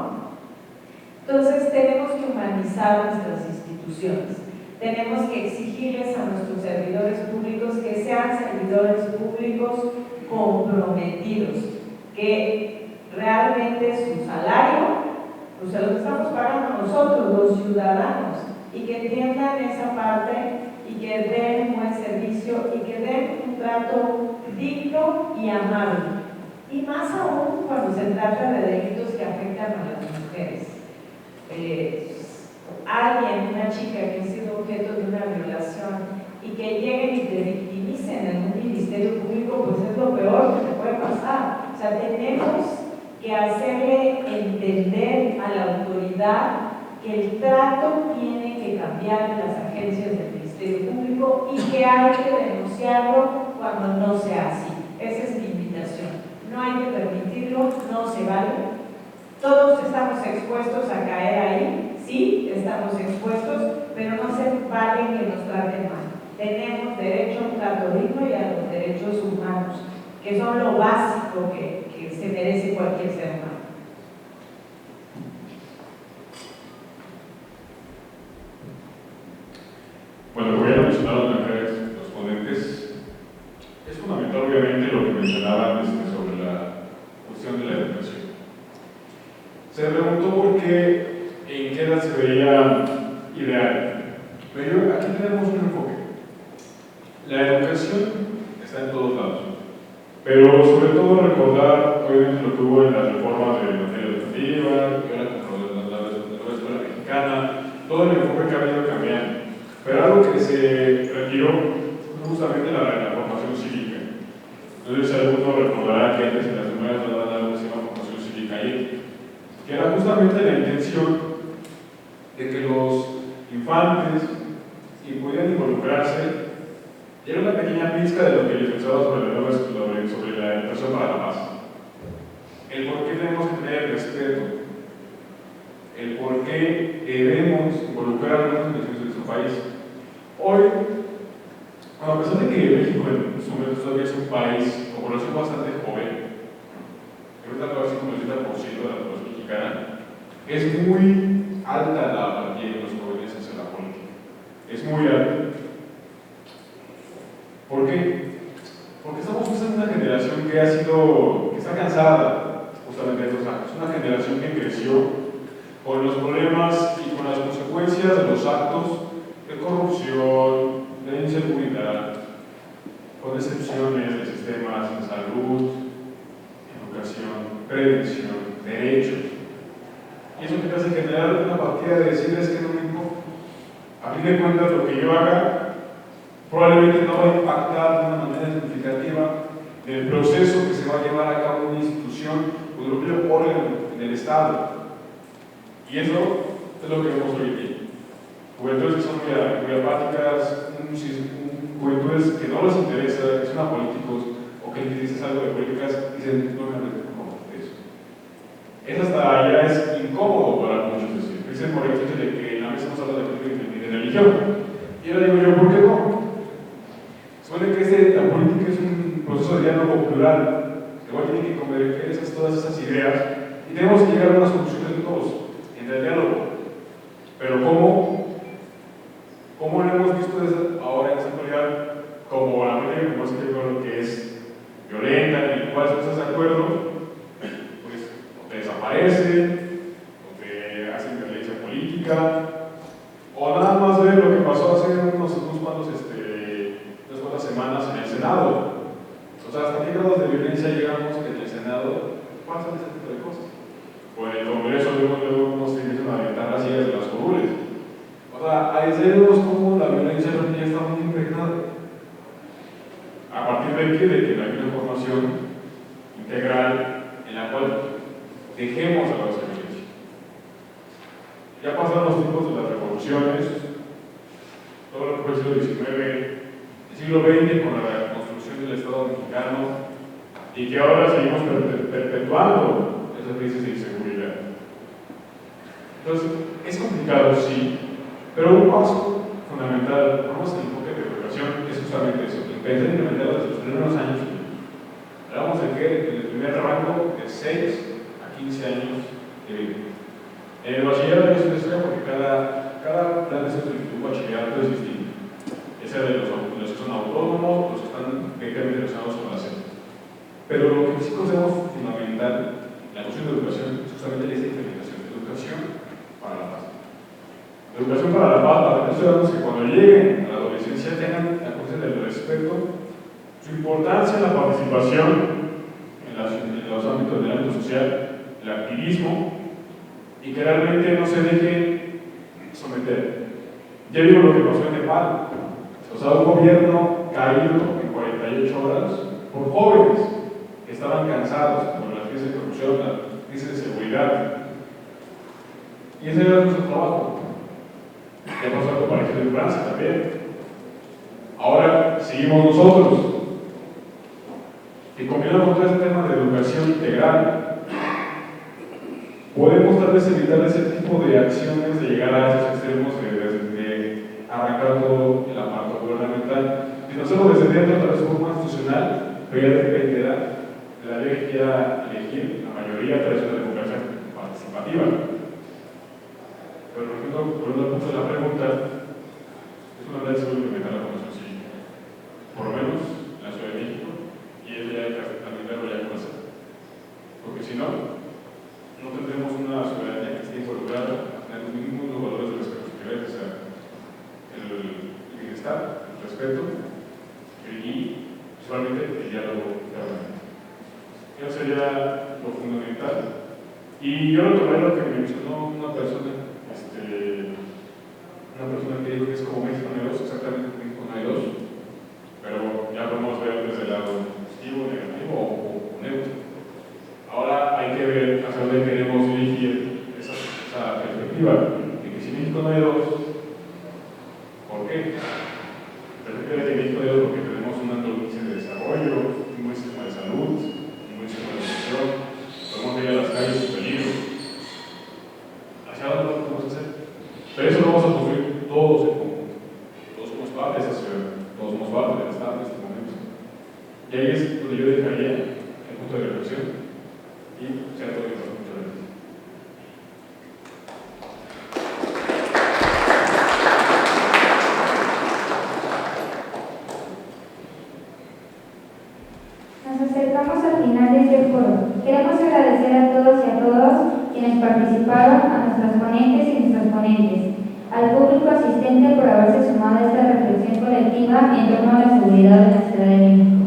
Entonces tenemos que humanizar nuestras instituciones, tenemos que exigirles a nuestros servidores públicos que sean servidores públicos comprometidos, que realmente su salario pues se lo estamos pagando nosotros, los ciudadanos, y que entiendan esa parte y que den un buen servicio y que den un trato digno y amable. Y más aún cuando se trata de delitos que afectan a las mujeres. Alguien, una chica que ha sido objeto de una violación y que lleguen y te victimicen en un ministerio público, pues es lo peor que te puede pasar. O sea, tenemos que hacerle entender a la autoridad que el trato tiene que cambiar en las agencias del Ministerio Público y que hay que denunciarlo cuando no sea así. Esa es mi invitación. No hay que permitirlo, no se vale. Todos estamos expuestos a caer ahí, sí, estamos expuestos, pero no se vale que nos traten mal. Tenemos derecho a un trato digno y a los derechos humanos, que son lo básico que se merece cualquier ser humano. Bueno, lo voy a mencionar los ponentes. Es fundamental, obviamente, lo que mencionaban sobre la cuestión de la educación. Se preguntó por qué, en qué edad se veía ideal. Pero aquí tenemos un enfoque. La educación está en todos lados. Pero sobre todo recordar, obviamente, lo que hubo en las reformas de materia educativa, y ahora con la nueva escuela mexicana, todo el enfoque que ha venido cambiando. Pero algo que se retiró fue justamente la formación cívica. Entonces, algunos recordarán que antes en las primeras nos daban algo que se llama formación cívica ahí, que era justamente la intención de que los infantes pudieran involucrarse. Y era una pequeña pizca de lo que les pensaba sobre la educación para la paz. El por qué tenemos que tener respeto. el por qué debemos involucrarnos en las elecciones de nuestro país. Hoy, a pesar de que México en su momento todavía es un país con población bastante joven, ahorita casi como el 30% de la población mexicana, es muy alta la apatía de los jóvenes hacia la política. Es muy alta. ¿Por qué? Porque estamos en una generación que está cansada justamente de estos actos. Una generación que creció con los problemas y con las consecuencias de los actos de corrupción, de inseguridad, con excepciones de sistemas de salud, educación, prevención, derechos. Y eso que te hace generar una apatía de decir es que no me importa. A fin de cuentas, lo que yo haga probablemente no va a impactar de una manera significativa en el proceso que se va a llevar a cabo en una institución o en un propio órgano en el Estado. Y eso es lo que vemos hoy en día. Juventudes que son muy apáticas, juventudes que no les interesa, que son apolíticos o que les dices algo de políticas y dicen, no me hables de eso. Eso hasta ya es incómodo para muchos decir. Dicen por el hecho de que en la mesa no se habla de política ni de religión. Y ahora digo yo, ¿por qué no? Supone que la política es un proceso de diálogo plural, que igual tiene que converger todas esas ideas y tenemos que llegar a unas conclusiones de todos en el diálogo. Pero ¿cómo lo hemos visto ahora en esta actualidad? Como la manera como es que es violenta, en el cual si no estás de acuerdo, pues o te desaparece, o te hacen violencia política, o nada más ver lo que pasó hace unos cuantos semanas en el Senado. O sea, ¿hasta qué grados de violencia llegamos que en el Senado pasan ese tipo de cosas? O en el Congreso luego nos empiezan a aventar las sillas de las curules. O sea, ahí vemos cómo la violencia ya está muy impregnada. ¿A partir de qué? De que no hay una formación integral en la cual dejemos a la violencia. Ya pasaron los tiempos de las revoluciones, todo lo que fue el siglo XIX, siglo XX con la construcción del Estado mexicano y que ahora seguimos perpetuando esa crisis de inseguridad. Entonces, es complicado, sí, pero un paso fundamental, vamos al enfoque de educación, es justamente eso, empezar a implementar desde los primeros años. Hablamos de que en el primer rango de 6 a 15 años de vida. En el bachillerato es una historia porque cada plan de estudio de un bachillerato es distinto. Ese de los que son autónomos, los que están directamente relacionados con la SEP. Pero lo que sí consideramos fundamental en la cuestión de educación es justamente esta implementación de educación para la paz. Educación para la paz, para que los ciudadanos que cuando lleguen a la adolescencia tengan la conciencia del respeto, su importancia en la participación en los ámbitos del ámbito social, el activismo, y que realmente no se dejen someter. Ya vimos lo que pasó en Nepal. O sea, un gobierno caído en 48 horas por jóvenes que estaban cansados por la crisis de corrupción, la crisis de seguridad. Y ese era nuestro trabajo. Ya pasó algo parecido en Francia también. Ahora seguimos nosotros. Y combinando todo este tema de educación integral, podemos tal vez evitar ese tipo de acciones de llegar a esos extremos de arrancar todo el aparato gubernamental. Si no hacemos desde dentro, tal vez de forma institucional, pero ya dependerá de la ley que quiera elegir la mayoría a través de la democracia participativa. Pero volviendo al punto de la pregunta, es una ley que se puede implementar la Comisión Cívica, por lo menos en la Ciudad de México, y eso ya hay que también verlo ya con hacer. Porque si no tendremos una ciudadanía que esté involucrada en los mismos valores de los que sea el bienestar, el respeto y solamente el diálogo permanente. Eso sería lo fundamental. Y yo retomé lo que me mencionó una persona que dijo que es como México no hay dos, exactamente México no hay dos, pero ya podemos ver desde el lado positivo, negativo o neutro. Ahora hay que ver hacia dónde queremos dirigir esa perspectiva de que si México no hay dos, ¿por qué? Perspectiva de que México no hay dos porque tenemos un alto índice de desarrollo, un buen sistema de salud, un buen sistema de educación, podemos ir a las calles sin peligro. ¿Hacia educativa en torno a la seguridad en la Ciudad de México.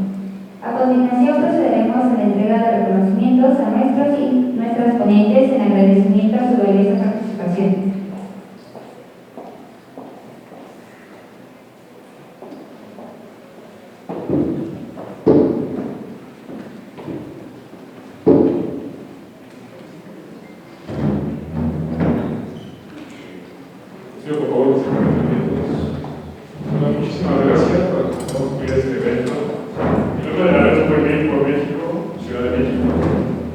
A continuación procederemos a la entrega de reconocimientos a nuestros y nuestras ponentes en agradecimiento a su valiosa participación. Sí, por favor, los agradecimientos. Bueno, muchísimas gracias por concluir este evento. En nombre de la Red por México, Ciudad de México,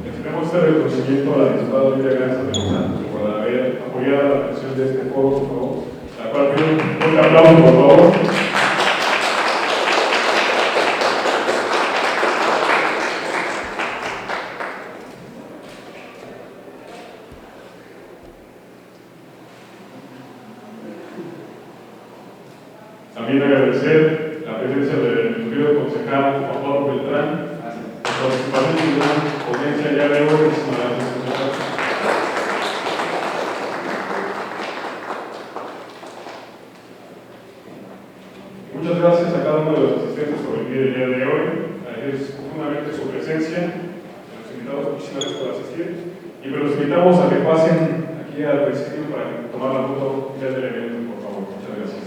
extendemos este reconocimiento a la diputada Olivia Garza de los Santos por haber apoyado la creación de este foro, por favor. La cual pido un aplauso, por favor. También agradecer la presencia del querido concejal Juan Pablo Beltrán, por participación en una ponencia ya de hoy. Muchísimas gracias, concejal. Muchas gracias a cada uno de los asistentes por venir el día de hoy. Es profundamente su presencia. A los invitados, muchísimas gracias por asistir. Y los invitamos a que pasen aquí al presidio para tomar la foto ya del evento, por favor. Muchas gracias.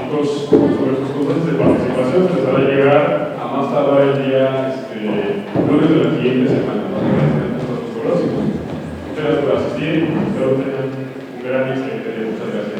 Sobre sus cosas de participación se les hará llegar a más tardar el día lunes de la siguiente semana. Muchas gracias por asistir, espero que tengan un gran y excelente día. Muchas gracias.